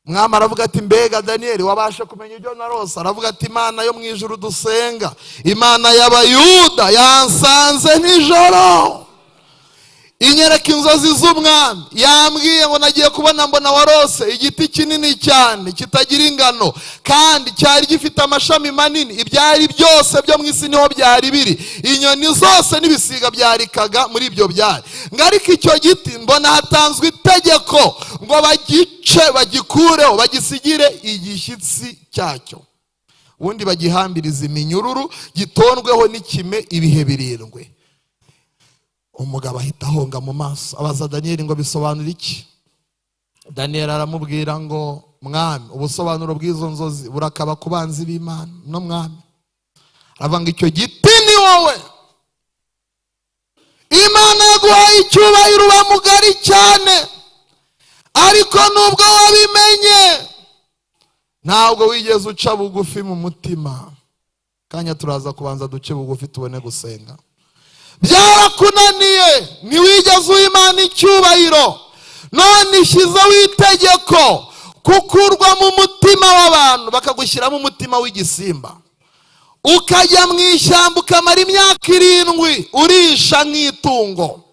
A: Umwami aravuga ati mbega Daniel wabasha kumenya ibyo narose? Aravuga ati Imana yo mu ijuru dusenga, Imana y'Abayuda yansanze nijoro inyereka inzozi z'umwami. Yambwiye ngo nagiye kubona mbona warose igiti kinini cyane kitagira ingano kandi cyari gifite amashami manini. Ibyari byose byo mu isi niho byari biri, inyoni zose n'ibisiga byarikaga muri ibyo byari. Ngarika icyo giti mbona hatanzwe itegeko ngo bagice, bagikureho, bagisigire igishyitsi cyacyo, ubundi bagihambiriza iminyururu, gitondweho n'ikime ibihe 7. Umugabo ahita ahonga mu maso, abaza Daniyeli ngo bisobanura iki. Daniyeli aramubwira ngo mwami, ubusobanuro bw'izo nzozi burakaba ku banzi b'Imana no mwami. Aravuga ngo icyo giti ni wowe, Imana yaguhaye icyubahiro, uba mugari cyane, ariko nubwo wabimenye ntabwo wigeze uca bugufi mu mutima. Kanya turaza kubanza duce bugufi tubone gusenga. Byarakunaniye, ntiwigeze uha Imana icyubahiro, none ishyizeho itegeko kukurwa mu mutima w'abantu bakagushyiramo umutima w'igisimba, ukajya mu ishyamba ukamara imyaka 7 urisha nk'itungo,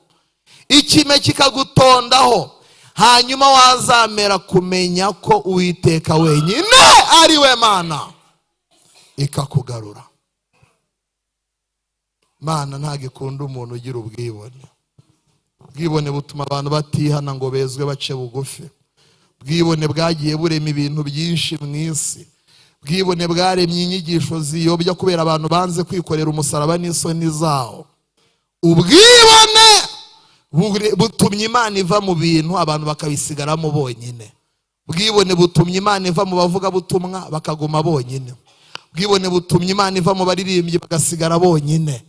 A: ikime kikagutondaho, hanyuma wazamera kumenya ko Uwiteka wenyine ari we Mana, ikakugarura. Mana ntabwo ikunda umuntu ugira ubwibone. Ubwibone butuma abantu batihana ngo bezwe bace bugufi. Ubwibone bwagiye burema ibintu byinshi mu isi. Ubwibone bwaremye inyigisho ziyobya kubera abantu banze kwikorera umusaraba n'isoni zawo. Ubwibone butumye Imana iva mu bintu abantu bakabisigaramo bonyine. Ubwibone butumye Imana iva mu bavuga butumwa bakaguma bonyine. Ubwibone butumye Imana iva mu baririmbyi bagasigara bonyine.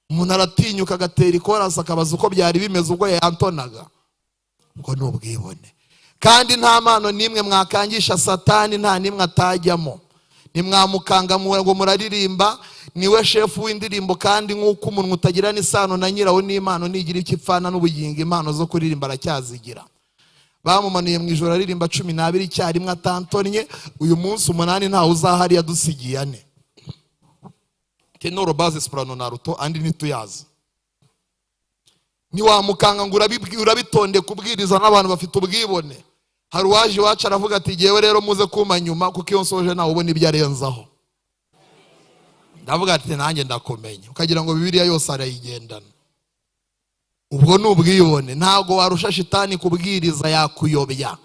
A: Umuntu aratinyuka agatera ikorasi akabaza uko byari bimeze ubwo yantonaga. Ubwo ni ubwibone. Kandi nta mpano n'imwe mwakangisha Satani, nta n'imwe atajyamo. Nimwamukanga ngo muraririmba, niwe shefu w'indirimbo, kandi nk'uko umuntu utagira n'isano na nyirawo n'impano nigira ikipfana n'ubugingo, impano zo kuririmba aracyazigira. Bamumanuye mu ijoro aririmba 12 icyarimwe atantonye, uyu munsi 8 ntawe uzahari yadusigiye 4. Tenoro base soprano naruto andi ntituyazi. Niwamukanga ngo urabitonde kubwiriza n'abantu bafite ubwibone. Hari uwaje wacu aravuga ati jewe rero muze kuma nyuma kuko iyo nsoje nawe ubona ibyo arenzaho. Ndavuga ati nanjye ndakomenya, ukagira ngo Bibiliya yose arayigendana. Ubwo ni ubwibone. Ntago warusha shitani kubwiriza yakuyobya,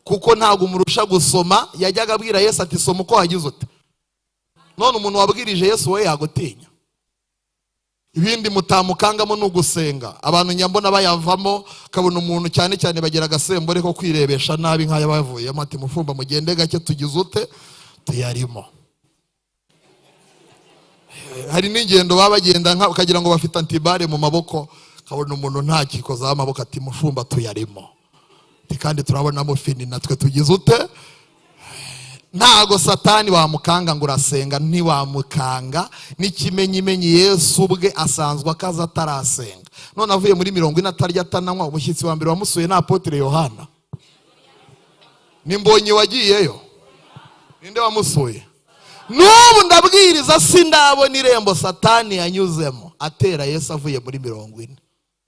A: kuko ntago umurusha gusoma. Yajyaga abwira Yesu ati soma uko hagize ute. None umuntu wabwirije Yesu we yagutinya. Ibindi mutamukangamo n'ugusenga. Abantu nyambona bayavamo, kabona umuntu cyane cyane bagira agasembore ko kwirebesha nabi nk'aya bavuyemo ati mufumba mugende gake tugize ute tuyarimo. Hari n'ingendo babagenda ukagira ngo bafite antibare mu maboko, kabona umuntu nta kikoza amaboko ati mufumba tuyarimo. Kandi turabona mu fini natwe tugize ute. Ntago Satani wamukanga ngo urasenga, ntiwamukanga. N'ikimenyimenyi Yesu ubwe asanzwe akaza atarasenga. None avuye muri 40 atarya atananywa. Umushyitsi wa mbere wamusuye na Apotre Yohana. Nimbonye wagiyeyo. Ninde wamusuye? N'ubu ndabwiriza sindabona irembo Satani yanyuzemo atera Yesu avuye muri 40.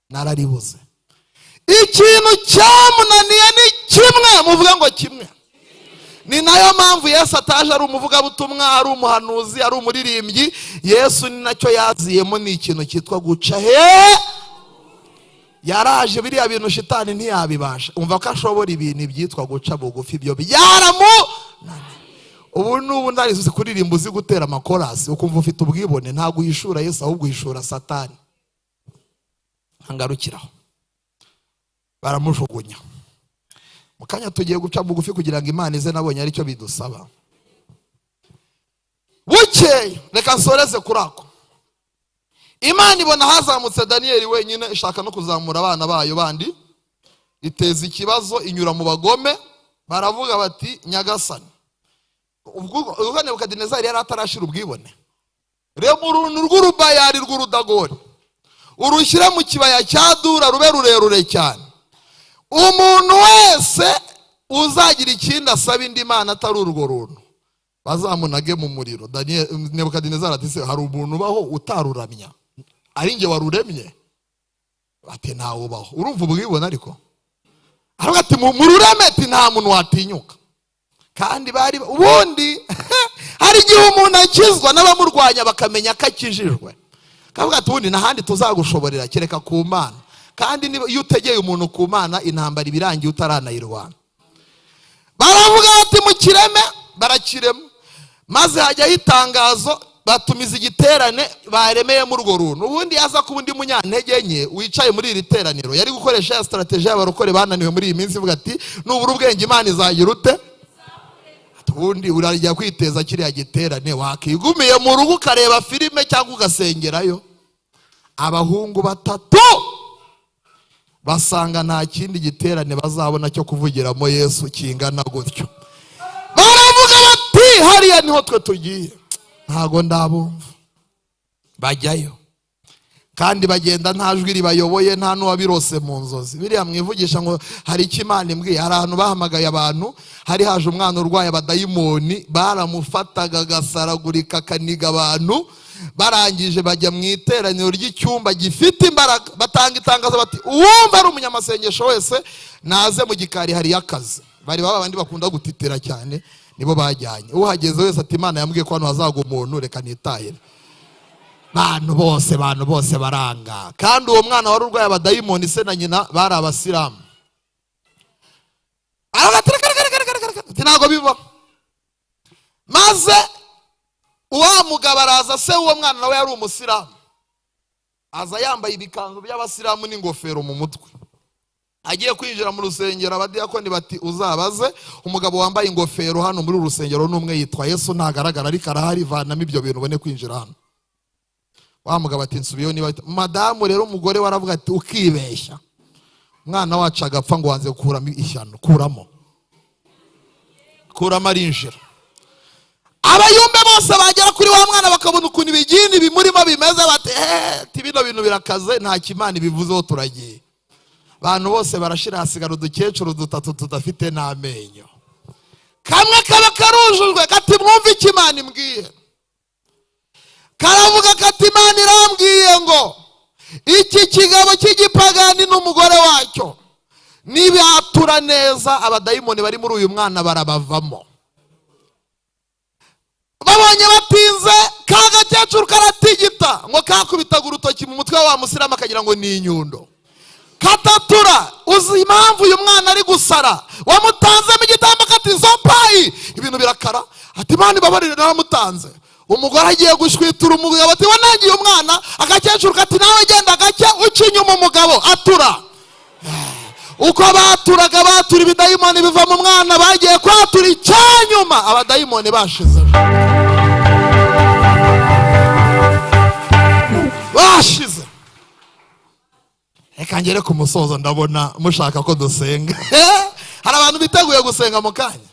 A: Nararibuze. Ikintu cyamunaniye ni kimwe, muvuga ngo kimwe. Ni nayo mpamvu Yesu ataje ari umuvugabutumwa, ari umuhanuzi, ari umuririmbyi. Yesu ni nacyo yaziyemo, ni ikintu cyitwa guca he. Yaraje biriya bintu shitani ntiyabibasha. Umva ko ashobora ibintu byitwa guca bugufi, byo byaramunaniye. Ubu n'ubu ndarize kuririmba uzi gutera amakorasi, ukumva ufite ubwibone. Ntago uyishura Yesu ahubwo uyishura Satani. Angarukiraho baramujugunya. Mukanya tugiye guca bugufi kugira ngo Imana ize, nabonye ari cyo bidusaba. Bukeye reka nsoreze kurako. Imana ibona hazamutse Daniyeli wenyine, ishaka no kuzamura abana bayo bandi. Iteza ikibazo, inyura mu bagome. Baravuga bati Nyagasani, ubwo Nebukadinezari yari atarashira ubwibone. Reba uruntu rw'urubayari rw'urudagori urushyira mu kibaya cya Dura rube rurerure cyane. Umuntu wese uzagira ikindi asaba indi mana atari urwo runtu bazamunage mu muriro. Nebukadinezari ati se hari umuntu baho utaruramya ari nge waruremye? bati ntawubaho. Urumva ubwibone ariko aravuga ati mu rureme ati nta muntu watinyuka. Kandi bari ubundi hari igihe umuntu akizwa n'abamurwanya bakamenya ko akijijwe, kavuga ati ubundi nahandi tuzagushoborera kereka ku Mana. Kandi iyo utegeye umuntu ku Mana intambara ibirangiye utaranayirwana. Baravuga ati mu kireme barakirema, maze hajya itangazo batumiza igiterane baremeye mu rwo runtu. Ubundi yaza ku bundi munyantege nke wicaye muri iri teraniro yari gukoresha ya strategy y'abarokore bananiwe muri iyi minsi, ivuga ati nubura ubwenge Imana izagira ute. Ubundi urajya kwiteza kiriya giterane wakigumiye mu rugo ukareba filime cyangwa ugasengerayo. Abahungu batatu basanga nta kindi giterane bazabona cyo kuvugiramo Yesu kingana gutyo. Baravuga bati hariya niho twe tugiye. Ntago ndabumva. Bajyayo kandi bagenda nta jwi ribayoboye, nta n'uwabirose mu nzozi. Biriya mwivugisha ngo hari icyo Imana imbwiye. Hari ahantu bahamagaye abantu, hari haje umwana urwaye abadayimoni, baramufataga agasaragurika akaniga abantu. Barangije bajya mu iteraniro ry'icyumba gifite imbaraga, batanga itangazo bati uwumva ari umunyamasengesho wese naze mu gikari hari akazi. Bari babandi bakunda gutitira cyane, nibo bajyanye. Uhageze wese ati Imana yambwiye ko hano hazaga umuntu, reka nitahire. Bantu bose baranga. Kandi uwo mwana wari urwaye abadayimoni se na nyina bari abasilamu. Ntabwo biba. Maze uwa mugabo araza, se uwo mwana nawe yari umusilamu, aza yambaye ibikanzu by'abasilamu n'ingofero mu mutwe. Agiye kwinjira mu rusengero, abadiyakoni bati uzabaze umugabo wambaye ingofero hano muri uru rusengero n'umwe yitwa Yesu ntagaragara ariko arahari, vanamo ibyo bintu ubone kwinjira hano. Wa mugabo ati nsubiyeho niba. Madamu rero umugore waravuga ati ukibeshya, umwana wacu agapfa ngo wanze gukuramo ishyano. Kuramo arinjira. Abayumbe bose bagera kuri wa mwana bakabona ukuntu ibigini bimurimo bimeze, bati bino bintu birakaze, nta kimana bivuzeho turagiye. Abantu bose barashira, hasigara udukecuru dutatu tudafite n'amenyo. Kamwe kaba karujujwe kati mwumve ikimana imbwiye. Karavuga kati Imana irambwiye ngo iki kigabo cy'igipagani n'umugore wacyo nibatura neza abadayimoni bari muri uyu mwana barabavamo. Babonye batinze kagakecuru karatigita ngo kakubitaga urutoki mu mutwe wa musiramu akagira ngo ni inyundo. Katatura uzi impamvu uyu mwana ari gusara, wamutanzemo igitambo kati zopayi ibintu birakara. Ati Imana ibabarire naramutanze. Umugore agiye gushwitura umugabo ati wanangiye umwana. Agakecuru kati nawe genda gake ucinyuma umugabo atura. Uko baturaga batura ibidayimoni biva mu mwana, bagiye kwatura icyanyuma abadayimoni bashize. Reka ngere ku musozo, ndabona mushaka ko dusenga. Hari abantu biteguye gusenga mu kanya.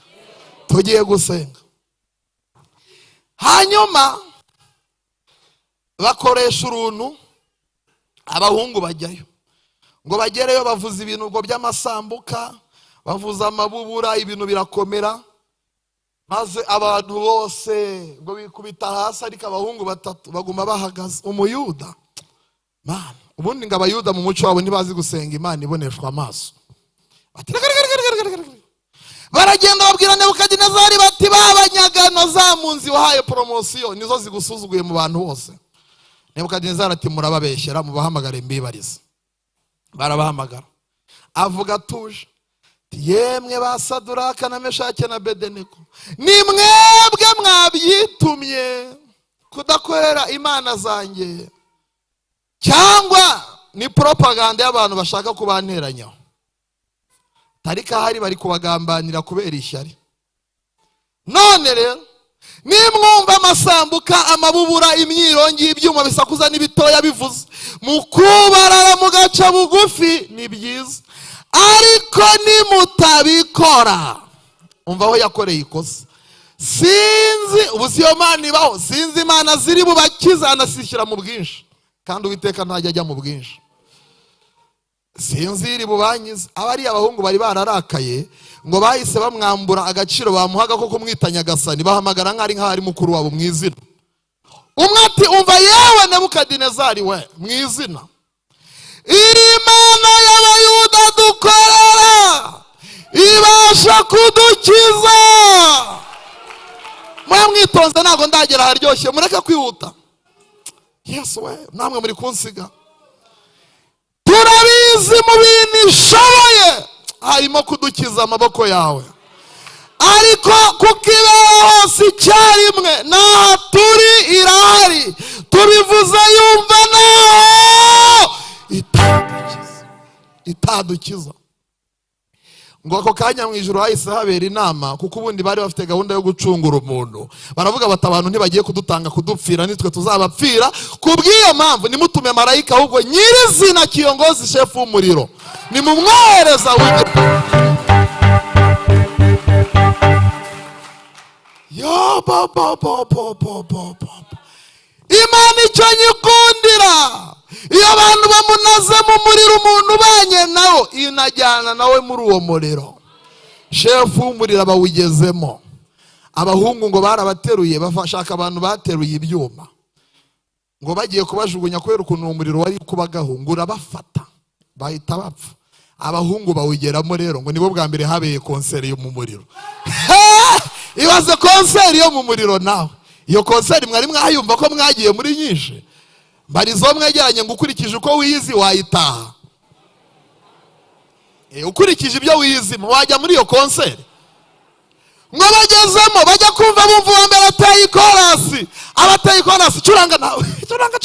A: Tugiye gusenga. Hanyuma bakoresha uruntu, abahungu bajyayo. Ngo bagereyo bavuza ibintu ngo by'amasambuka, bavuza amabubura, ibintu birakomera. Maze abantu bose ngo bikubita hasi, ariko abahungu batatu baguma bahagaze. Umuyuda, man, ubundi ngo abayuda mu muco wabo ntibazi gusenga Imana iboneshwa amaso. Baragenda babwira Nebukadinezari bati babanyagano za munzi wahaye promotion nizo zigusuzuguye mu bantu bose. Nebukadinezari ati murababeshyera, mubahamagare mbibarize. Barabahamagara. Avuga tuje, yemwe ba Saduraka na Meshake na Abedenego, ni mwebwe mwabyitumye kudakorera Imana zanjye, cyangwa ni propaganda y'abantu bashaka kubanteranyaho? Tarika hari bari kubagambanira kubera ishyari. None rero nimwumva amasambuka, amabubura, imyirongi, ibyuma bisakuza n'ibitoya bivuze, mukubarara mugaca bugufi ni byiza, ariko nimutabikora, umva aho yakoreye ikosa. Sinzi ubusiyo Mana ibaho, sinzi Imana ziri bubakiza anasishyira mu bwinshi, kandi Uwiteka ntajya ajya mu bwinshi. Sinzi iri bubanyiza. Abari abahungu bari bararakaye ngo bahise bamwambura agaciro bamuhaga ko kumwitanya Gasani, bahamagara nk'ari nk'ari mukuru wabo mu izina. Umwe ati umva yewe Nebukadinezari we mu izina, Imana y'Abayuda dukorera ibasha kudukiza. Mwitonze ntabwo ndagera haryoshye, mureke kwihuta. Yesu we, namwe muri kunsiga. Turabizi mu bintu ishoboye harimo kudukiza amaboko yawe, ariko kuko ibera hose icyarimwe, n'aha turi irahari, tubivuze yumva naho itadukiza. Ngo ako kanya mu ijuru hahise habera inama, kuko ubundi bari bafite gahunda yo gucungura umuntu. Baravuga bati abantu ntibagiye kudutanga kudupfira, nitwe tuzabapfira. Kubw'iyo mpamvu nimutume marayika, ahubwo nyirizina kiyongozi shefu w'umuriro nimumwohereza yo Imana icyo nyikundira, iyo abantu bamunaze mu muriro umuntu ubanye nawo, inajyana nawe muri uwo muriro. Shefu w'umuriro bawugezemo. Abahungu ngo barabateruye, bashaka abantu bateruye ibyuma, ngo bagiye kubajugunya kubera ukuntu uwo muriro wari kubagaho, ngo urabafata bahita bapfa. Abahungu bawugeramo rero, ngo nibo bwa mbere habeye konseri yo mu muriro. Ibaze konseri yo mu muriro nawe. Iyo konseri mwari mwayumva ko mwagiye muri nyinshi? Barizo mwegeranye ngo ukurikije uko wiyizi wayitaha. Ukurikije ibyo wiyizi wajya muri iyo konseri. Ngo bagezemo bajya kumva bumva uwa mbere ateye ikorasi. Abateye ikorasi curanga nawe. Curanga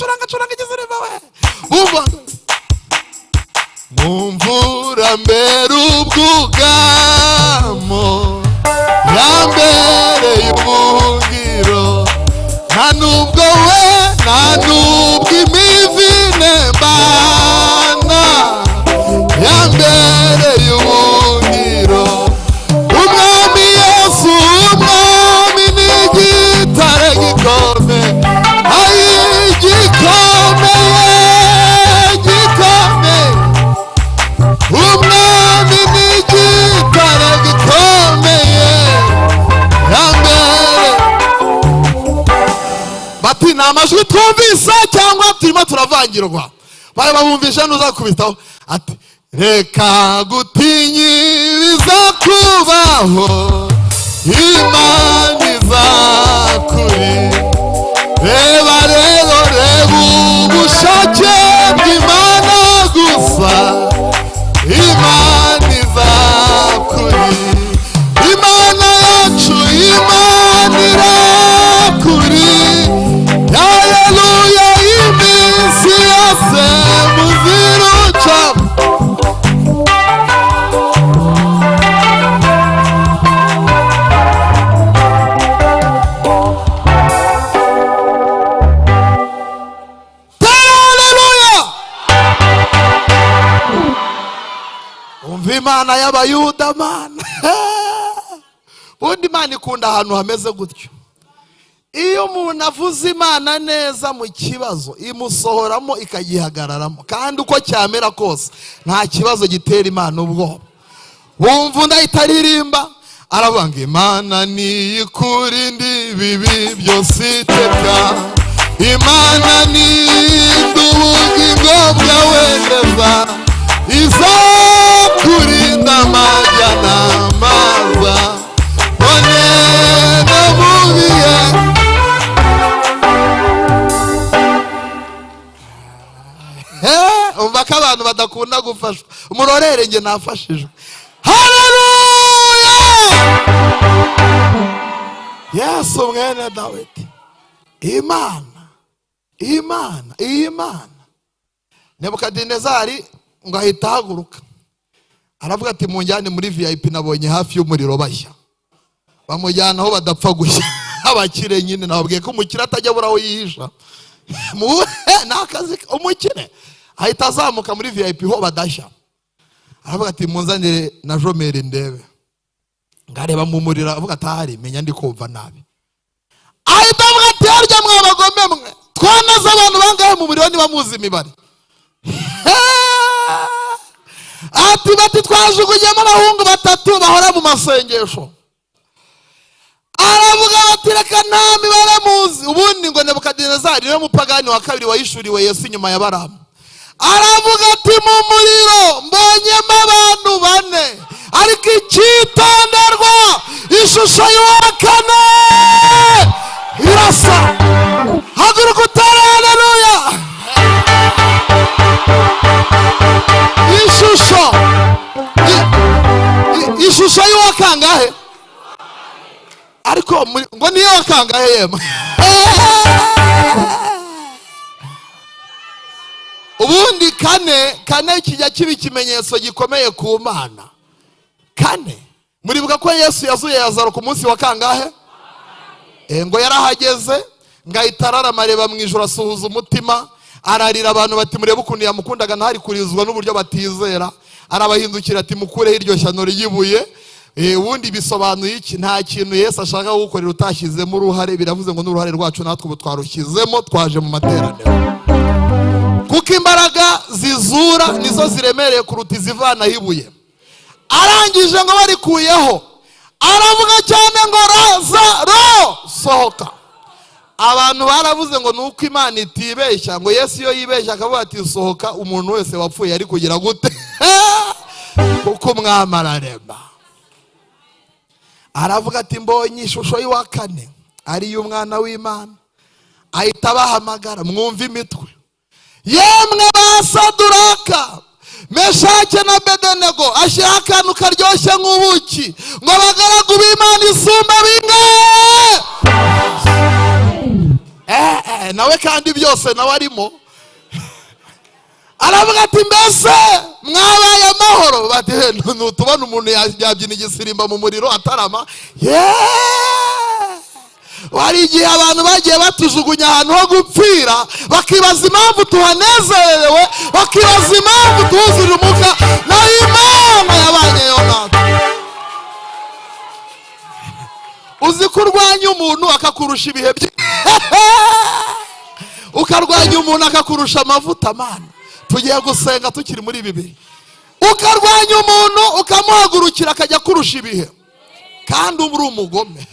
A: igizirima we. Bumva mumvura mbere ubwugamo, yambere y'ubuhungiro, nta nubwo imivine mbana, yambere y'ubuhungiro. Umwami Yesu, umwami ni igitare gikomeye, gikomeye. Umwami ni igitare gikomeye, yambere. Bati ni amajwi twumvise cyangwa turimo turavangirwa? Bari babumvisha n'uzakubitaho ati reka gutinyiriza kubaho, Imana izakuri. Reba rero, reba ubushake bw'Imana gusa, Imana izakuri. Imana yacu, Imana irakuri. Haleluya, iminsi yose muziruca. Imana y'Abayuda mana. Ubundi Imana ikunda ahantu hameze gutyo. Iyo umuntu avuze Imana neza mu kibazo, imusohoramo ikagihagararamo, kandi uko cyamera kose nta kibazo gitera Imana ubwoba. Wumva undi ahita aririmba aravuga ngo Imana niyikurinde ibibi byose iteka, Imana niyinde ubugingo bwawe neza, izakurinda amajya n'amaza, one namubiye. Umva ko abantu badakunda gufashwa. Umurorere nge nafashijwe. Haleluya! Yesu mwene Dawidi. Imana. Nebukadinezari ngo ahita ahaguruka. Aravuga ati munjyane muri VIP, nabonye hafi y'umuriro bashya. Bamujyana aho badapfa gushya. Abakire nyine nababwiye ko umukire atajya buraho yihisha. Nakazi umukire ahita azamuka muri VIP ho badashya. Aravuga ati munzanire na Jomeri ndebe. Ngareba mu muriro, avuga ati ahari menya ndi kumva nabi. Ahita avuga ati harya mwabagome mwe, twanaza abantu bangahe mu muriro niba muzi imibare. Ati twajugunyemo abahungu batatu bahora mu masengesho. Aravuga bati reka nta mibare muzi. Ubundi ngo Nebukadinezari niwe mupagani wa kabiri wayishuriwe Yesu nyuma ya Baramu. aravuga ati mu muriro mbonyemo abantu 4, ariko icyitonderwa ishusho y'uwa 4 irasa. Haguruka utere haleluya. Ishusho y'uwa kangahe? Ariko ngo niyo wa kangahe yema? Ubundi kane kijya kiba ikimenyetso gikomeye ku Mana. 4 muribuka ko Yesu yazuye Lazaro ku munsi wa kangahe? Ngo yarahageze ngahita araramareba mu ijuru asuhuza umutima, ararira abantu bati murebe ukuntu yamukundaga ntari kurizwa n'uburyo batizera. Arabahindukira ati mukureho iryo shyano ry'ibuye. Ubundi bisobanuye iki? Nta kintu Yesu ashaka gukorera utashyizemo uruhare. Biravuze ngo n'uruhare rwacu natwe ubu twarushyizemo, twaje mu materaniro. Kuko imbaraga zizura nizo ziremereye kuruta izivanaho ibuye. Arangije ngo barikuyeho aravuga cyane ngo Lazaro sohoka. Abantu baravuze ngo nuko Imana itibeshya, ngo Yesu iyo yibeshya akavuga ati sohoka, umuntu wese wapfuye ari kugira gute? Kuko umwami ararema. Aravuga ati mbonye ishusho y'uwa 4 ari y'umwana w'Imana. Ahita bahamagara, mwumva imitwe. Yemwe ba Saduraka, Meshake na Bedenego, ashyira akantu karyoshye nk'ubuki, ngo abagaragu b'Imana isumba bingahe? Nawe kandi byose nawe arimo. Aravuga ati mbese mwabaye amahoro? Bati ntutubona umuntu yabyina igisirimba mu muriro atarama. Wari igihe abantu bagiye batujugunya ahantu ho gupfira, bakibaza impamvu tuhanezerewe, bakibaza impamvu tuwuzura umuka, naho Imana yabanyeyo natwe. Uzi ko urwanya umuntu akakurusha ibihe bye, ukarwanya umuntu akakurusha amavuta. Mana, tugiye gusenga tukiri muri Bibiliya. Ukarwanya umuntu ukamuhagurukira akajya kurusha ibihe, kandi uri umugome.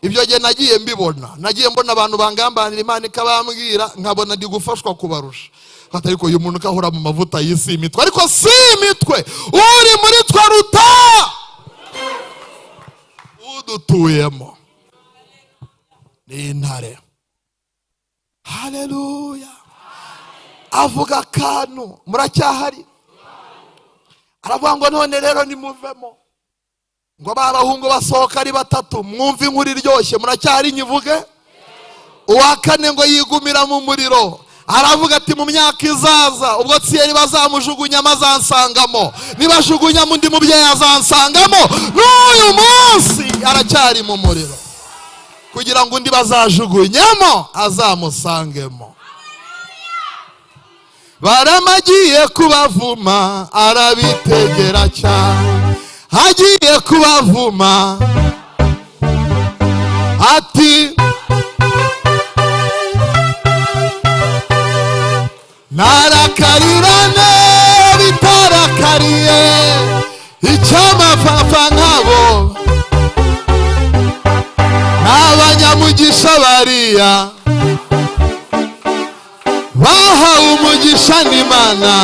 A: Ibyo gihe nagiye mbibona, nagiye mbona abantu bangambanira Imana ikabambwira, nkabona ndi gufashwa kubarusha. Ariko uyu muntu kahora mu mavuta y'isi imitwe, ariko si imitwe, uri muri twe ruta udutuyemo ni intare. Haleluya. Avuga akantu, muracyahari? Aravuga ngo none rero nimuvemo, ngo abahungu basohoka ari 3, mwumva inkuru iryoshye. Muracyahari nyivuge? Uwa 4 ngo yigumira mu muriro. Aravuga ati mu myaka izaza ubwo Tsiyeri bazamujugunya mazansangamo, nibajugunya mu ndi mubyeyi azansangamo. N'uyu munsi aracyari mu muriro, kugira ngo undi bazajugunyamo azamusangemo. Baramagiye kubavuma arabitegera cyane, hagiye kubavuma ati narakarirane bitarakariye icyamapfapfa nkabo, n'abanyamugisha bariya bahawe umugisha n'Imana.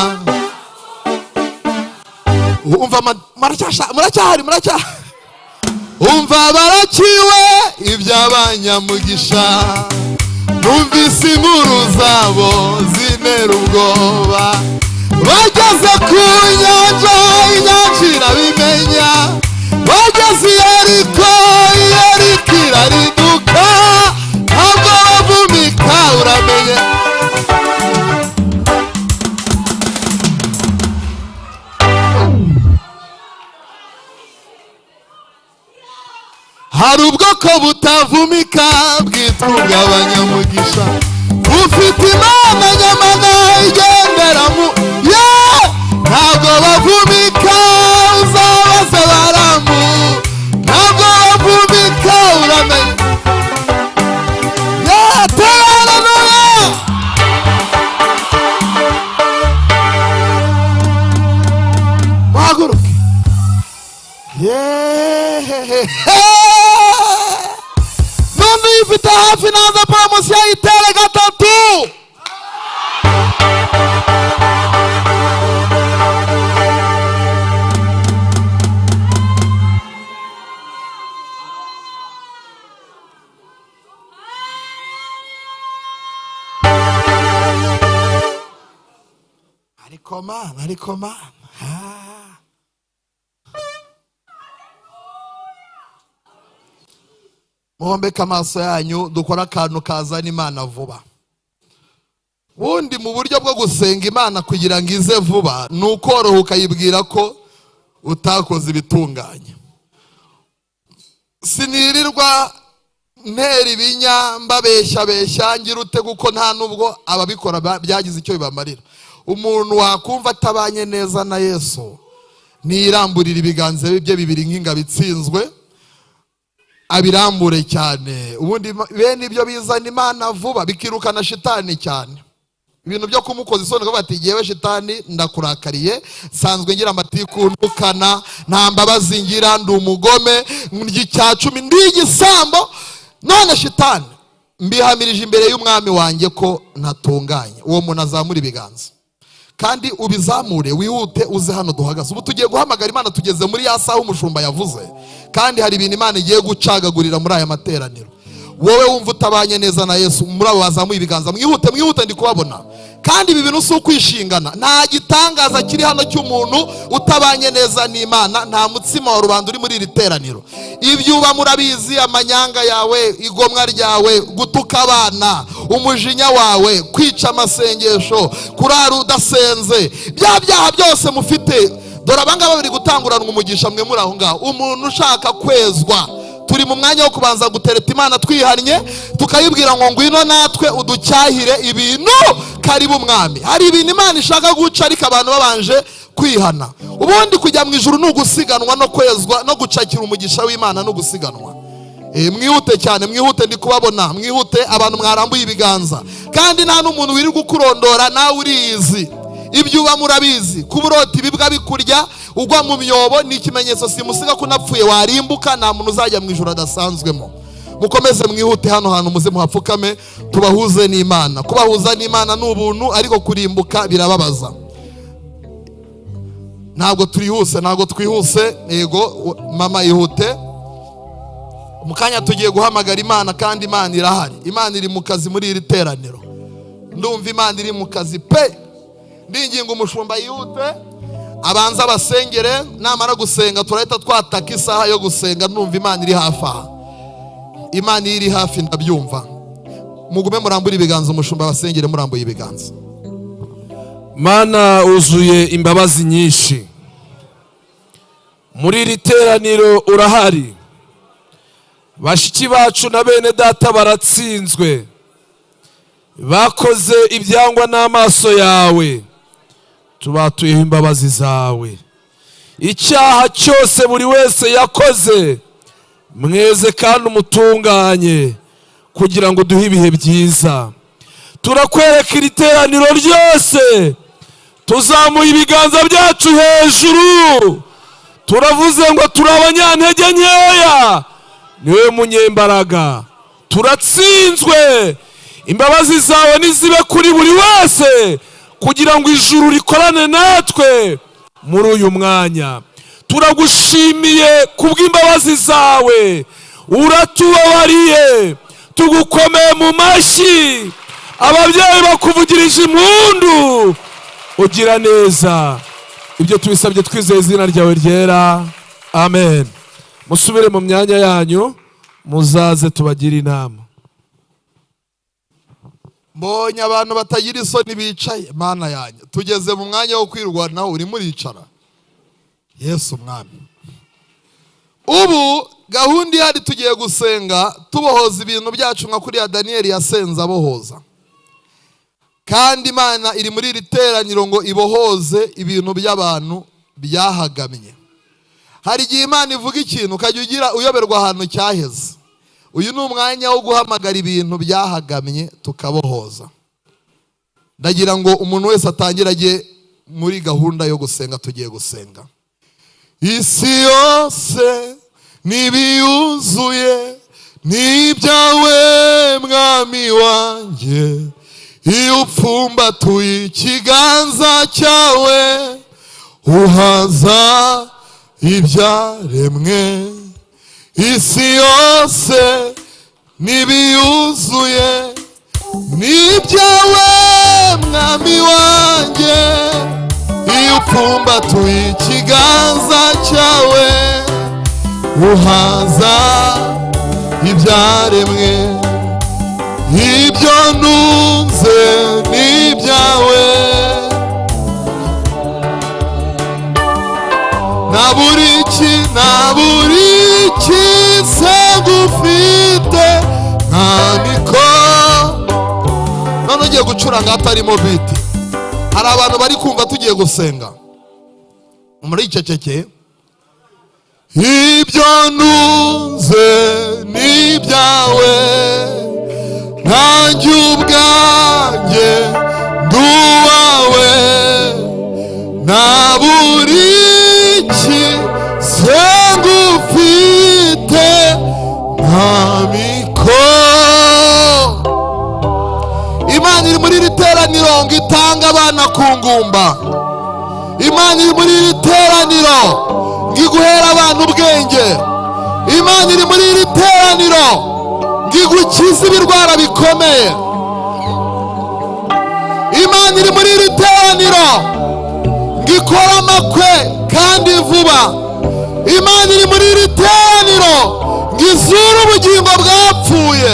A: Umva muracyahari? Umva barakiwe iby'abanyamugisha, numvise inkuru zabo zinera ubwoba. Bageze ku nyanja, inyanja irabimenya. Bageze i Yeriko, Yeriko irariduka. Ntabwo bavumika, uramenye. Hari ubwoko butavumika bwitwa ubw'abanyamugisha, bufite Imana nyamana igendera mu ntabwo bavumika. Uzabaze Baramu, ntabwo bavumika, uramenye. Haleluya. Wahaguruke. None ifite hafi naza poromosiyo yitere 3. ariko mana muhombeke amaso yanyu dukora akantu kazana Imana vuba. Ubundi mu buryo bwo gusenga Imana kugira ngo ize vuba ni ukoroha ukayibwira ko utakoze ibitunganye. Sinirirwa ntera ibinya mbabeshya ngira ute kuko nta nubwo ababikora byagize icyo bibamarira. Umuntu wakumva atabanye neza na Yesu niramburira ibiganza bye bibiri nk'ingabo itsinzwe abirambure cyane. Ubundi bene ibyo bizana Imana vuba bikirukana shitani cyane. Ibintu byo kumukoza isoni ko bati yewe shitani ndakurakariye sanzwe ngira amatiku ndukana nta mbabazi ngira ndi umugome ng'icya 10 ndi igisambo none shitani mbihamirije imbere y'umwami wanjye ko ntatunganye. Uwo muntu azamura ibiganza kandi ubizamure wihute uze hano duhagaze. Ubu tugiye guhamagara Imana tugeze muri ya saha umushumba yavuze kandi hari ibintu Imana igiye gucagagurira muri aya materaniro. Wowe wumva utabanye neza na Yesu muri abo bazamuye ibiganza mwihute ndi kubabona. Kandi ibi bintu si ukwishingana. Nta gitangaza kiri hano cy'umuntu utabanye neza n'Imana. Nta mutsima wa rubanda uri muri iri teraniro. Ibyo uba murabizi, amanyanga yawe, igomwa ryawe, gutuka abana, umujinya wawe, kwica amasengesho, kurara udasenze, bya byaha byose mufite. Dore abangaba bari gutanguranwa umugisha mwe muri aho ngaho. Umuntu ushaka kwezwa turi mu mwanya wo kubanza gutereta Imana twihannye tukayibwira ngo ngwino natwe uducyahire ibintu karibu mwami. Hari ibintu Imana ishaka guca ariko abantu babanje kwihana. Ubundi kujya mu ijuru n'ugusiganwa no kwezwa no gucakira umugisha w'Imana no gusiganwa. Mwihute cyane, mwihute ndi kubabona, mwihute abantu mwarambuye ibiganza. Kandi nta n'umuntu wiri gukurondora nawe uriyizi. Ibyo uba murabizi kuburota ibibwa bikurya ugwa mu myobo ni ikimenyetso simusiga ko napfuye warimbuka nta muntu uzajya mu ijuru adasanzwemo. Mukomeze mwihute hano hantu muze muhapfukame tubahuze n'Imana. Kubahuza n'Imana ni ubuntu ariko kurimbuka birababaza. Ntabwo twihuse yego mama yihute. Mukanya tugiye guhamagara Imana kandi Imana irahari. Imana iri mu kazi muri iri teraniro. Ndumva Imana iri mu kazi pe. Ndinginga umushumba yihute abanza basengere namara gusenga turahita twataka isaha yo gusenga. Numva Imana iri hafi aha. Imana iri hafi ndabyumva. Mugume murambura ibiganza umushumba basengere murambuye ibiganza.
D: Mana uzuye imbabazi nyinshi. Muri iri teraniro urahari. Bashiki bacu na bene data baratsinzwe. Bakoze ibyangwa n'amaso yawe. Tubatuyeho imbabazi zawe. Icyaha cyose buri wese yakoze mweze kandi umutunganye kugira ngo duhe ibihe byiza. Turakwereka iri teraniro ryose. Tuzamuye ibiganza byacu hejuru. Turavuze ngo turi abanyantege nkeya. Niwe munyembaraga. Turatsinzwe. Imbabazi zawe nizibe kuri buri wese kugira ngo ijuru rikorane natwe muri uyu mwanya. Turagushimiye kubw'imbabazi zawe. Uratubabariye. Tugukomeye mu mashyi. Ababyeyi bakuvugirije impundu. Ugira neza. Ibyo tubisabye twizeye izina ryawe ryera. Amen. Musubire mu myanya yanyu muzaze tubagire inama.
A: Mbonye abantu batagira isoni bicaye. Mana yanjye tugeze mu mwanya wo kwirwanaho uri muricara. Yesu mwami. Ubu gahunda ihari tugiye gusenga tubohoza ibintu byacu nka kuriya Daniel yasenze abohoza. Kandi Imana iri muri iri teraniro ngo ibohoze ibintu by'abantu byahagamye. Hari igihe Imana ivuga ikintu ukajya ugira uyoberwa ahantu cyaheze. Uyu ni umwanya wo guhamagara ibintu byahagamye tukabohoza. Ndagira ngo umuntu wese atangire ajye muri gahunda yo gusenga. Tugiye gusenga. Isi yose nibiyuzuye n'ibyawe mwami wanjye. Iyo upfumbatuye ikiganza cyawe uhaza ibyaremwe. Isi yose nibiyuzuye n'ibyawe mwami wanjye. upfumbatuye ikiganza cyawe uhaza ibyaremwe, ibyo ntunze ni ibyawe, na buri se gufite nta mikoro. none ugiye gucuranga hatarimo biti, hari abantu bari kumva tugiye gusenga muri iceceke. ibyo ntunze ni ibyawe, nanjye ubwanjye ndi uwawe, na buri se ngufite nta mikoro. Imana iri muri iri teraniro ngo itange abana ku ngumba. Imana iri muri iri teraniro ngo iguhere abantu ubwenge. Imana iri muri iri teraniro ngo igukize ibirwara bikomeye. Imana iri muri iri teraniro ngo ikore amakwe kandi vuba. Imana iri muri iri teraniro ngo izure ubugingo bwapfuye.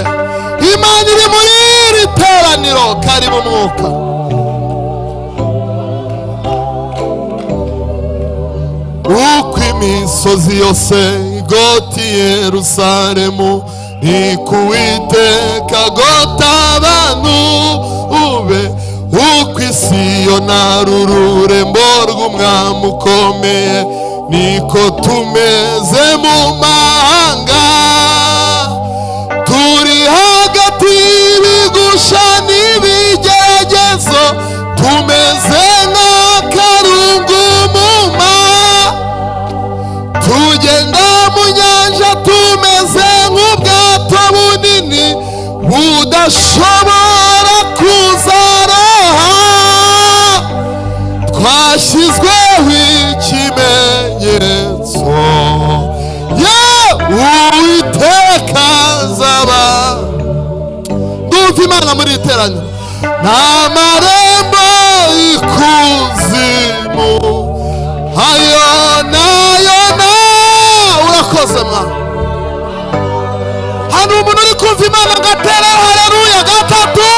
A: Imana iri muri iri teraniro, kari mu mwuka. uko imisozi yose igota Yerusalemu, niko Uwiteka agota abantu ube. uko Siyoni ari ururembo rw'umwami ukomeye, niko tumeze mu mahanga. turi hagati y'ibigusha n'ibigeragezo, tumeze nk'akarungumuma. tugenda mu nyanja tumeze nk'ubwato bunini budashobora kuzaroha. twashyizweho ikimenyetso, Uwiteka azaba. ndumva Imana muri iri teraniro. n'amarembo y'ikuzimu ayo nayo urakoze mwana. hano umuntu uri kumva Imana agatera haleluya gatatu.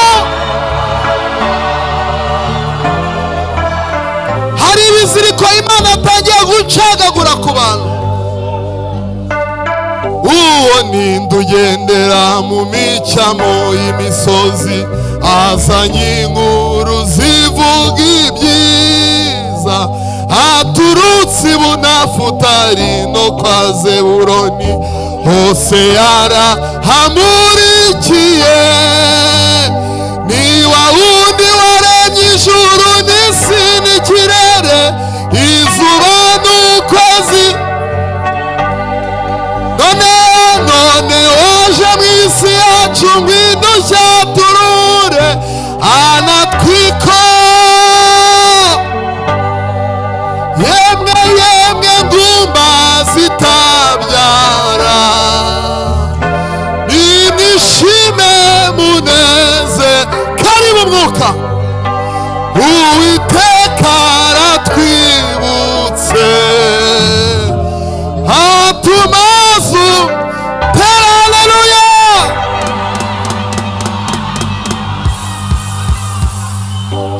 A: hari ibiziriko Imana atangiye gucagagura ku bantu. uwo ninde ugendera mu micamo y'imisozi, azanye inkuru zivuga ibyiza. aturutse i Bunafutali no kwa Zeburoni, hose yarahamurikiye. ni wa wundi waremye ijuru n'isi n'ikirere, izuba n'ukwezi. none waje mu isi yacu ngw'indushya turure anatwiko. yemwe ngumba zitabyara, nimwishime muneze, kari mu mwuka. Uwiteka aratwibutse, atumazu tera haleluya.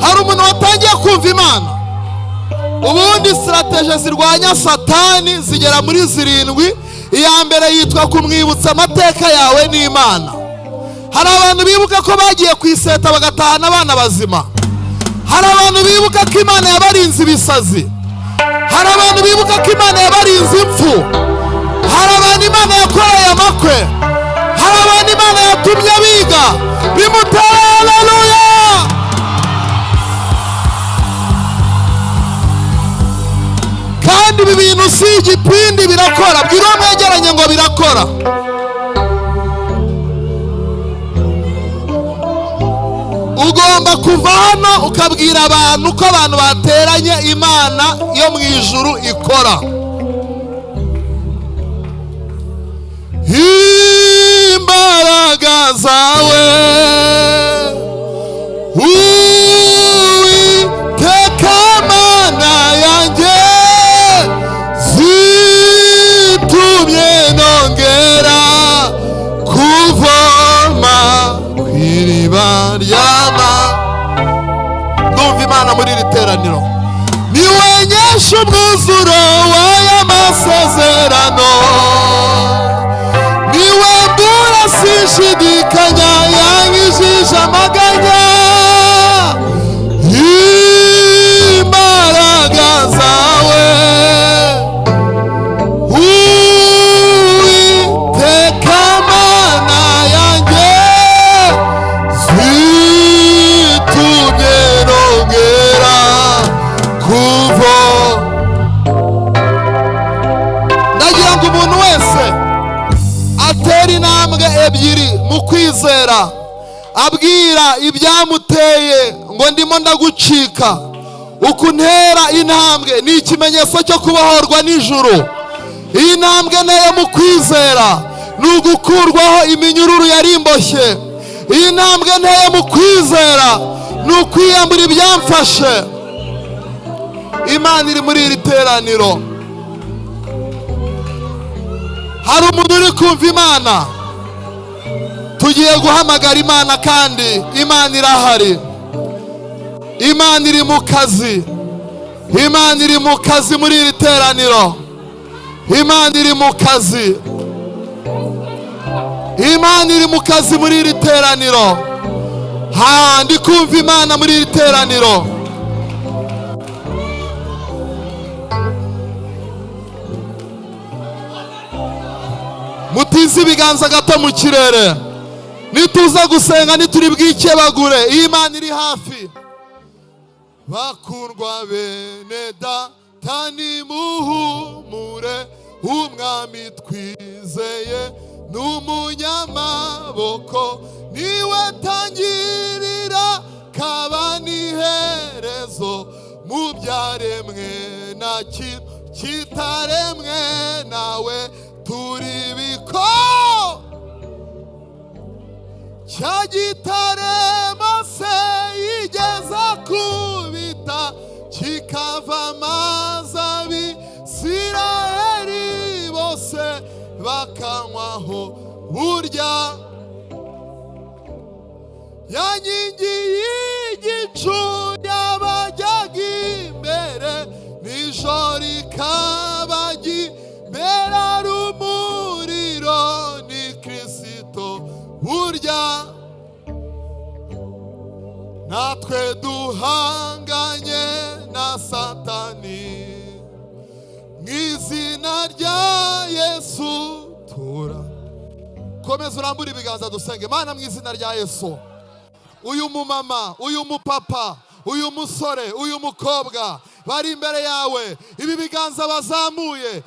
A: hari umuntu watangiye kumva Imana. ubundi strategie zirwanya Satani zigera muri 7. iya mbere yitwa kumwibutsa amateka yawe n'Imana. hari abantu bibuka ko bagiye kwiseta bagatahana abana bazima. hari abantu bibuka ko Imana yabarinze ibisazi. hari abantu bibuka ko Imana yabarinze impfu. hari abantu Imana yakoreye amakwe. hari abantu Imana yatumye biga bimutera haleluya. kandi ibi bintu si igipindi, birakora. bwira uwo mwegeranye ngo birakora. ugomba kuva hano ukabwira abantu ko abantu bateranye Imana yo mu ijuru ikora. imbaraga zawe Uwiteka Mana ya niwenyesha umwuzuro w'aya masezerano, niwe mbura sinshidikanya, yankijije amaganya, imbaraga zawe Uwiteka Mana yanjye zitumye nongera kuva. Ndagira ngo umuntu wese atera intambwe ebyiri mu kwizera, abwira ibyamuteye ngo ndimo ndagucika. Ukuntera intambwe ni ikimenyetso cyo kubohorwa n'ijuru. Iyi ntambwe nayo mu kwizera ni ugukurwaho iminyururu yari imboshye. Iyi ntambwe nayo mu kwizera ni ukwiyambura ibyamfashe. Imana iri muri iri teraniro. Hari umuntu uri kumva Imana? Tugiye guhamagara Imana kandi Imana irahari. Imana iri mu kazi. Imana iri mu kazi muri iri teraniro. Imana iri mu kazi. Imana iri mu kazi muri iri teraniro. Ndi kumva Imana muri iri teraniro. Mutize ibiganza gato mu kirere. Nituza gusenga nituri bwikebagure. Imana iri hafi. Bakundwa bene data nimuhumure, umwami twizeye n'umunyamaboko, niwe tangirira kaba n'iherezo, mu byaremwe na kitaremwe nawe turi biko. Cya gitare Mose yigeza kubita kikava amazi, Abisirayeli bose bakanywaho. Burya ya nkingi y'igicu yabajyaga imbere, nijoro ikabajya imbere ari umuriro, ni Kristo. Burya natwe duhanganye na Satani, mu izina rya Yesu tura. Komeza urambure ibiganza dusenge. Mana, mu izina rya Yesu, uyu mumama, uyu mupapa, uyu musore, uyu mukobwa bari imbere yawe, ibi biganza bazamuye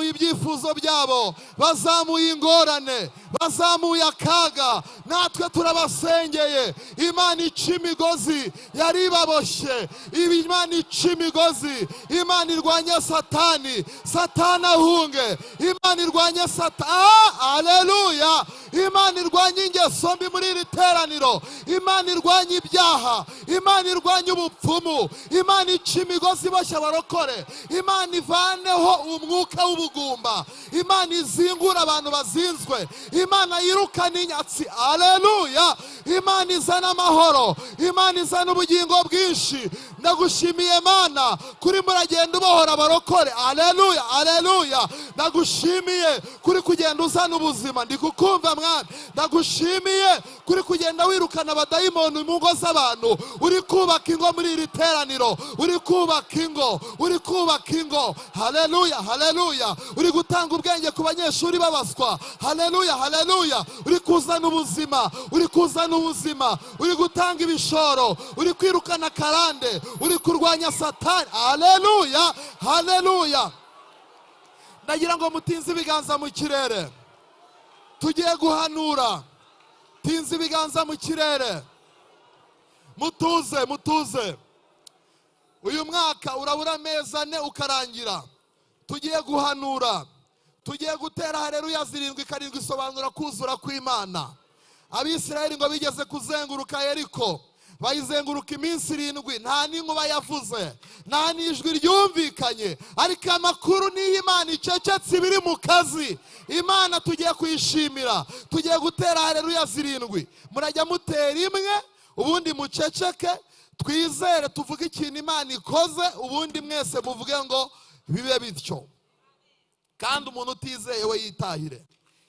A: ibyifuzo byabo, bazamuye ingorane, bazamuye akaga, natwe turabasengeye. Imana ica imigozi yari ibaboshye, Imana ica imigozi, Imana irwanya Satani, Satani ahunge, Imana irwanya Satani. Haleluya! Imana irwanya ingeso mbi muri iri teraniro, Imana irwanya ibyaha, Imana irwanya ubupfumu, Imana ica imigozi iboshye abarokore, Imana ivaneho umwuka w'ubugumba, Imana izingura abantu bazinzwe, Imana yirukana inyatsi. Haleluya! Imana izana amahoro, Imana izana ubugingo bwinshi. Ndagushimiye Mana kuri muragenda ubohora abarokore. Haleluya, haleluya. Ndagushimiye kuri kugenda uzana ubuzima. Ndi kukumva Mwana. Ndagushimiye kuri kugenda wirukana abadayimoni mu ngo z'abantu. Uri kubaka ingo muri iri teraniro, uri kubaka ingo, uri kubaka ingo. Haleluya, haleluya. Uri gutanga ubwenge ku banyeshuri babaswa. Haleluya, haleluya. Uri kuzana ubuzima, uri kuzana ubuzima, uri gutanga ibishoro, uri kwirukana karande, uri kurwanya Satani. Haleluya, haleluya. Ndagira ngo mutinze ibiganza mu kirere. Tugiye guhanura. Tinze ibiganza mu kirere. Mutuze, mutuze. Uyu mwaka urabura amezi 4 ukarangira. Tugiye guhanura. Tugiye gutera haleluya 7 karindwi isobanura kuzura kw'Imana. Abisirayeli ngo bigeze kuzenguruka Yeriko, bayizenguruka iminsi 7, nta n'inkuba yavuze, nta n'ijwi ryumvikanye, ariko amakuru ni Imana icecetse biri mu kazi. Imana tugiye kuyishimira. Tugiye gutera haleluya 7. Murajya mutera imwe, ubundi muceceke, twizere tuvuge ikintu Imana ikoze, ubundi mwese muvuge ngo bibe bityo. Kandi umuntu utizeye we yitahire.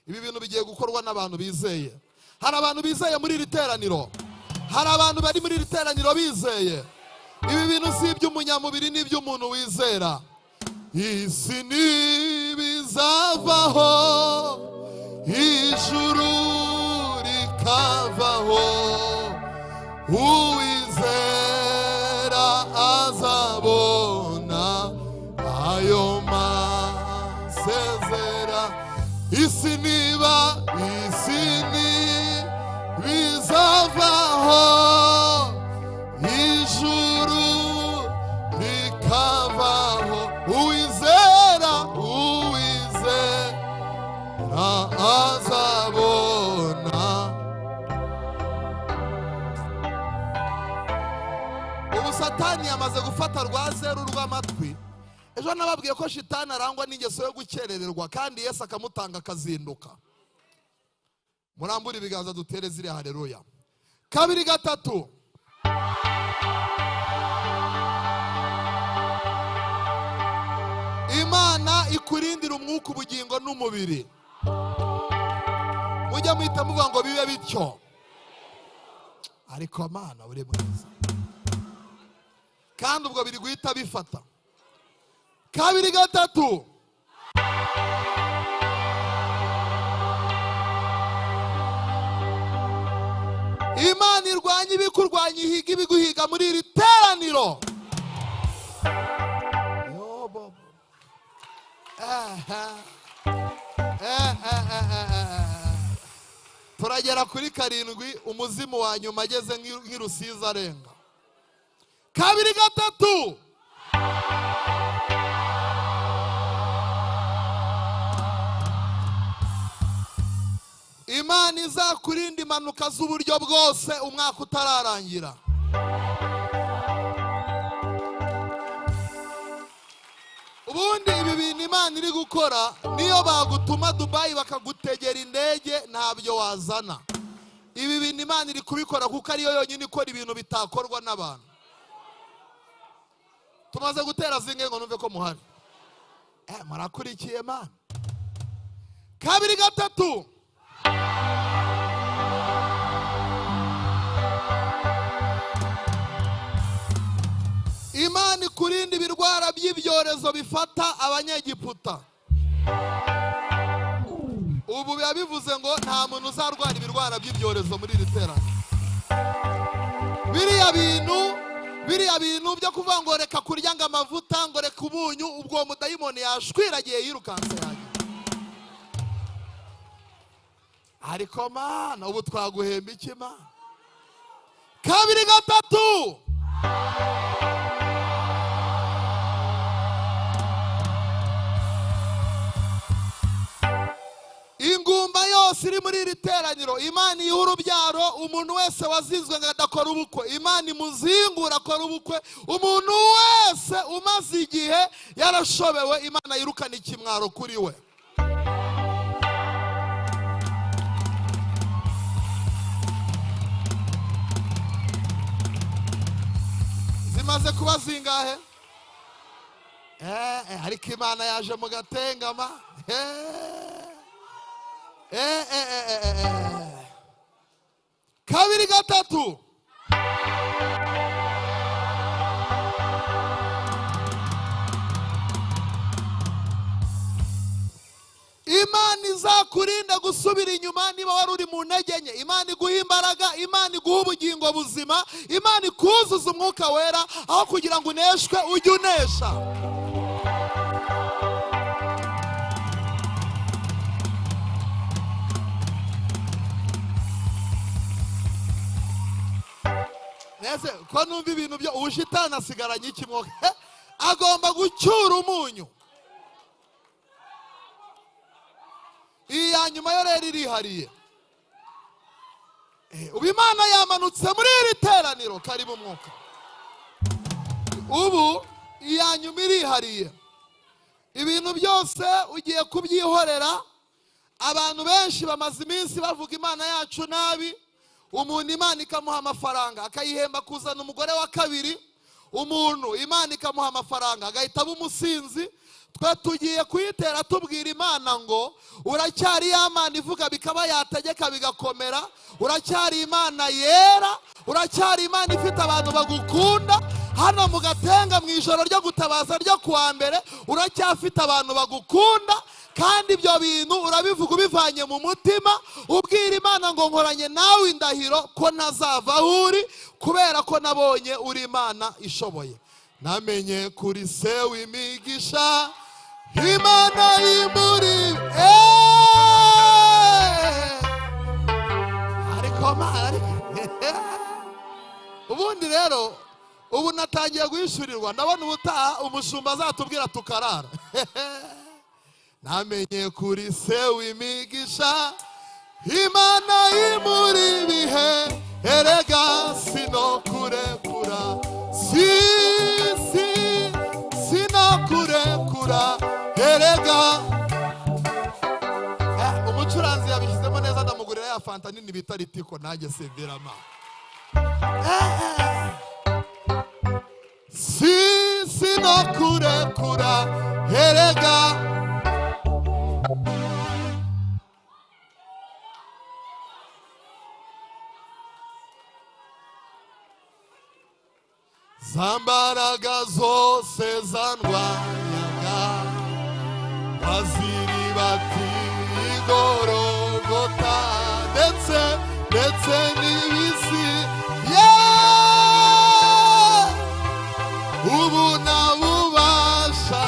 A: Ibi bintu bigiye gukorwa n'abantu bizeye. Hari abantu bizeye muri iri teraniro. Hari abantu bari muri iri teraniro bizeye. Ibi bintu si iby'umunyamubiri, ni iby'umuntu wizera. Isi ntibizavaho, ijuru rikavaho, uwizera azabona ayo masezera. Isi ntibizavaho, ijuru rikavaho, uwizera azabona. Ubu Satani yamaze gufata rwa zeru rw'amatwi. Ejo nababwiye ko shitani arangwa n'ingeso yo gukerererwa, kandi Yesu akamutanga akazinduka. Murambura ibiganza dutere ziri haleluya. Kabiri gatatu. Imana ikurindira umwuka, ubugingo n'umubiri. Mujya muhita muvuga ngo bibe bityo. Ariko Mana uri mwiza, kandi ubwo biri guhita bifata. Kabiri gatatu. Imana irwanya ibikurwanya, ihiga ibiguhiga muri iri teraniro. Turagera kuri karindwi, umuzimu wa nyuma ageze nk'irusiza arenga. Kabiri gatatu. Imana izakurinda impanuka z'uburyo bwose umwaka utararangira. Ubundi ibi bintu Imana iri gukora, niyo bagutuma Dubai bakagutegera indege ntabyo wazana. Ibi bintu Imana iri kubikora kuko ariyo yonyine ikora ibintu bitakorwa n'abantu. Tumaze gutera zinge ngo numve ko muhari. Murakurikiye Mana. Kabiri gatatu. Imana ikurinda ibirwara by'ibyorezo bifata abanyegiputa. Ubu biba bivuze ngo nta muntu uzarwara ibirwara by'ibyorezo muri iri terano. Biriya bintu byo kuvuga ngo reka kurya ngo amavuta, ngo reka ubunyu, ubwo mudayimoni yashwiragiye yirukanse yanjye. Ariko Mana ubu twaguhemba iki Mana? Kabiri gatatu. Ingumba yose iri muri iri teraniro, Imana iha urubyaro umuntu wese wazinzwe ngo adakora ubukwe. Imana imuzingura akora ubukwe. Umuntu wese umaze igihe yarashobewe, Imana yirukana ikimwaro kuri we. Zimaze kuba zingahe? Ariko Imana yaje mu gatengama. Kabiri gatatu. Imana izakurinda gusubira inyuma niba wari uri mu ntege nke. Imana iguha imbaraga, Imana iguha ubugingo buzima, Imana ikuzuza umwuka wera, aho kugira ngo uneshwe ujye unesha. Nese ko numva ibintu byo ubushitani asigaranye ikimwoka, agomba gucyura umunyu. Iya nyuma yo rero irihariye. Ubu Imana yamanutse muri iri teraniro, karibu umwuka. Ubu iya nyuma irihariye. Ibintu byose ugiye kubyihorera. Abantu benshi bamaze iminsi bavuga Imana yacu nabi. umuntu Imana ikamuha amafaranga akayihemba kuzana umugore wa kabiri, umuntu Imana ikamuha amafaranga agahita aba umusinzi, twe tugiye kuyitera tubwira Imana ngo uracyari ya Mana ivuga bikaba yategeka bigakomera, uracyari Imana yera, uracyari Imana ifite abantu bagukunda. Hano mu Gatenga mu ijoro ryo gutabaza ryo kuwa mbere uracyafite abantu bagukunda, kandi ibyo bintu urabivuga ubivanye mu mutima, ubwira Imana ngo nkoranye nawe indahiro ko ntazava aho uri, kubera ko nabonye uri Imana ishoboye. Namenye kuri se w'imigisha, Imana imuri ariko Mana ubundi rero ubu natangiye guhishurirwa, ndabona ubutaha umushumba azatubwira tukarara. Namenye kuri se w'imigisha, Imana imuri ibihe, erega sinokurekura, sinokurekura, erega. Umucuranzi yabishyizemo neza, ndamugurira ya fanta nini bita Ritiko nanjye severama. Sinokurekura, erega. Zambaraga zose zandwanyaga, baziri bati Igorogota, ndetse n'ibisi, ubu nabubasha.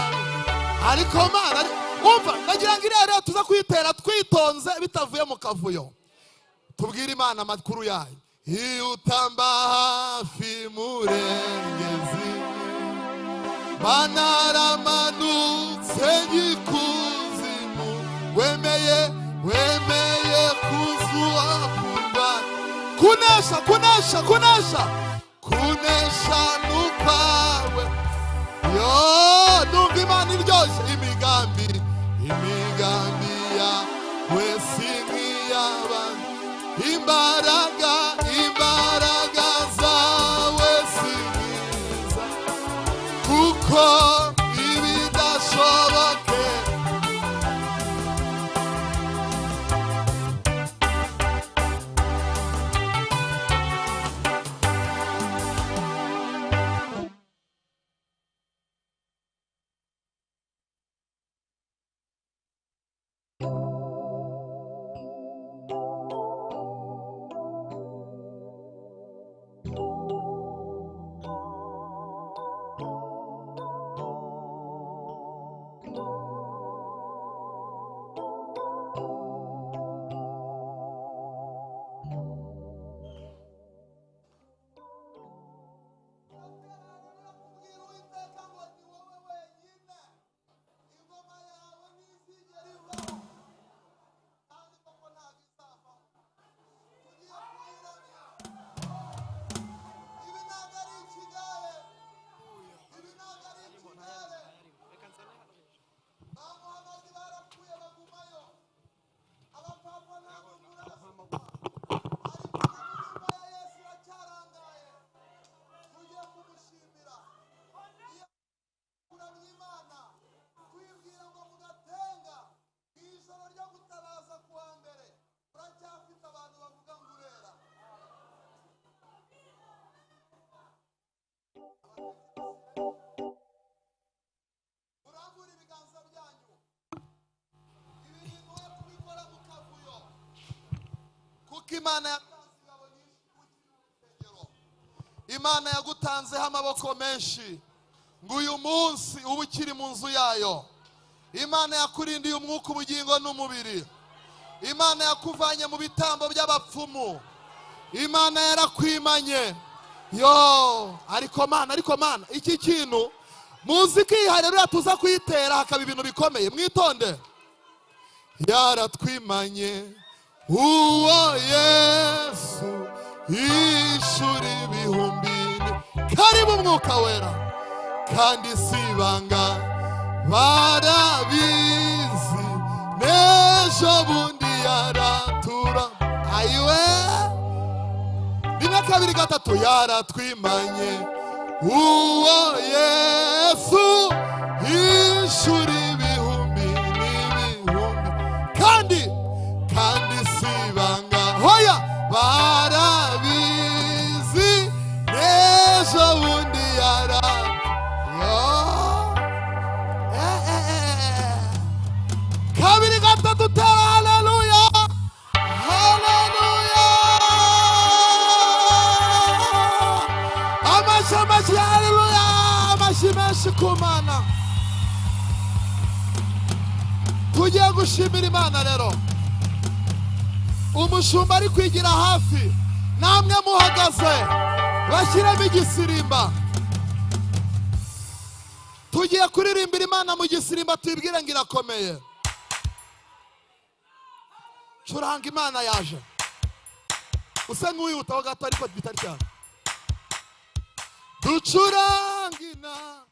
A: Ariko Mana umva, nagira ngo irero tuza kuyitera twitonze bitavuye mu kavuyo, tubwire Imana amakuru yayo. Iyo utamba hafi murengezi, banaramanutse gikuzimu, wemeye kuzuhakurwa, kunesha nukwawe. Yo numva Imana iryoshye, imigambi yawe si nk'iy'abantu, imbaraga zawe si nziza, kuko ibidashoboke. Imana yagutanzeho amaboko menshi ngo uyu munsi uba ukiri mu nzu yayo. Imana yakurindiye umwuka, ubugingo n'umubiri. Imana yakuvanye mu bitambo by'abapfumu. Imana yarakwimanye. Yo ariko Mana iki kintu muzi ko iyi haleluya tuza kuyitera hakaba ibintu bikomeye, mwitonde. Yaratwimanye uwo Yesu ishuri ibihumbi, karibu umwuka wera, kandi sibanga barabizi, n'ejo bundi yaratura. Ayiwe rimwe kabiri gatatu yaratwimanye uwo Yesu ishuri ibihumbi n'ibihumbi kandi sibanga hoya barabizi n'ejo bundi kabiri gatatu tera haleluya haleluya amashi haleluya amashi menshi ku Mana. Tugiye gushimira Imana rero. Umushumba ari kwigira hafi namwe muhagaze bashyiremo igisirimba. Tugiye kuririmbira Imana mu gisirimba tuyibwire ngo irakomeye. Curanga Imana yaje usa nk'uwihutaho gato ariko bitari cyane. Ducuranga Imana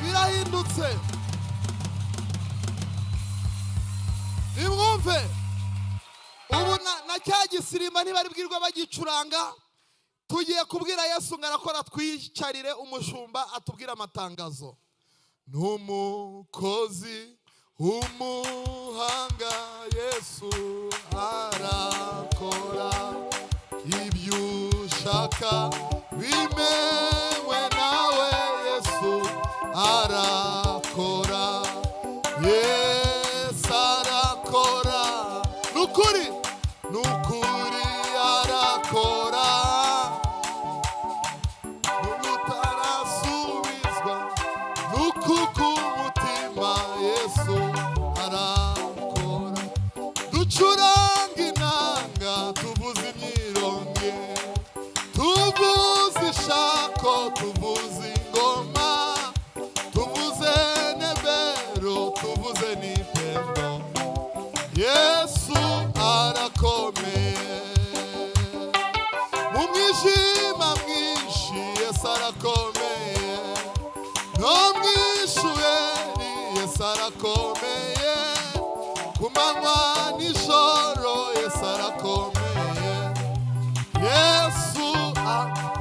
A: birahindutse. Nimwumve ubu na cya gisirimba ntibari bwirwa bagicuranga. Tugiye kubwira Yesu ngo arakora twicarire umushumba atubwira amatangazo. N'umukozi umuhanga Yesu arakora ibyo ushaka bimewe nawe Yesu arakora Yesu arakora nukuri arakora nutarasubizwa nukuku mutima Yesu arakora. Ducuranga inanga tuvuze imyironge tuvuze ishako tuvuze ingoma tuvuze nebero tuvuze n'ipendo Yesu arakomeye. Mu mwijima mwinshi Yesu arakomeye no mwishuheri Yesu arakomeye ku manywa n'ijoro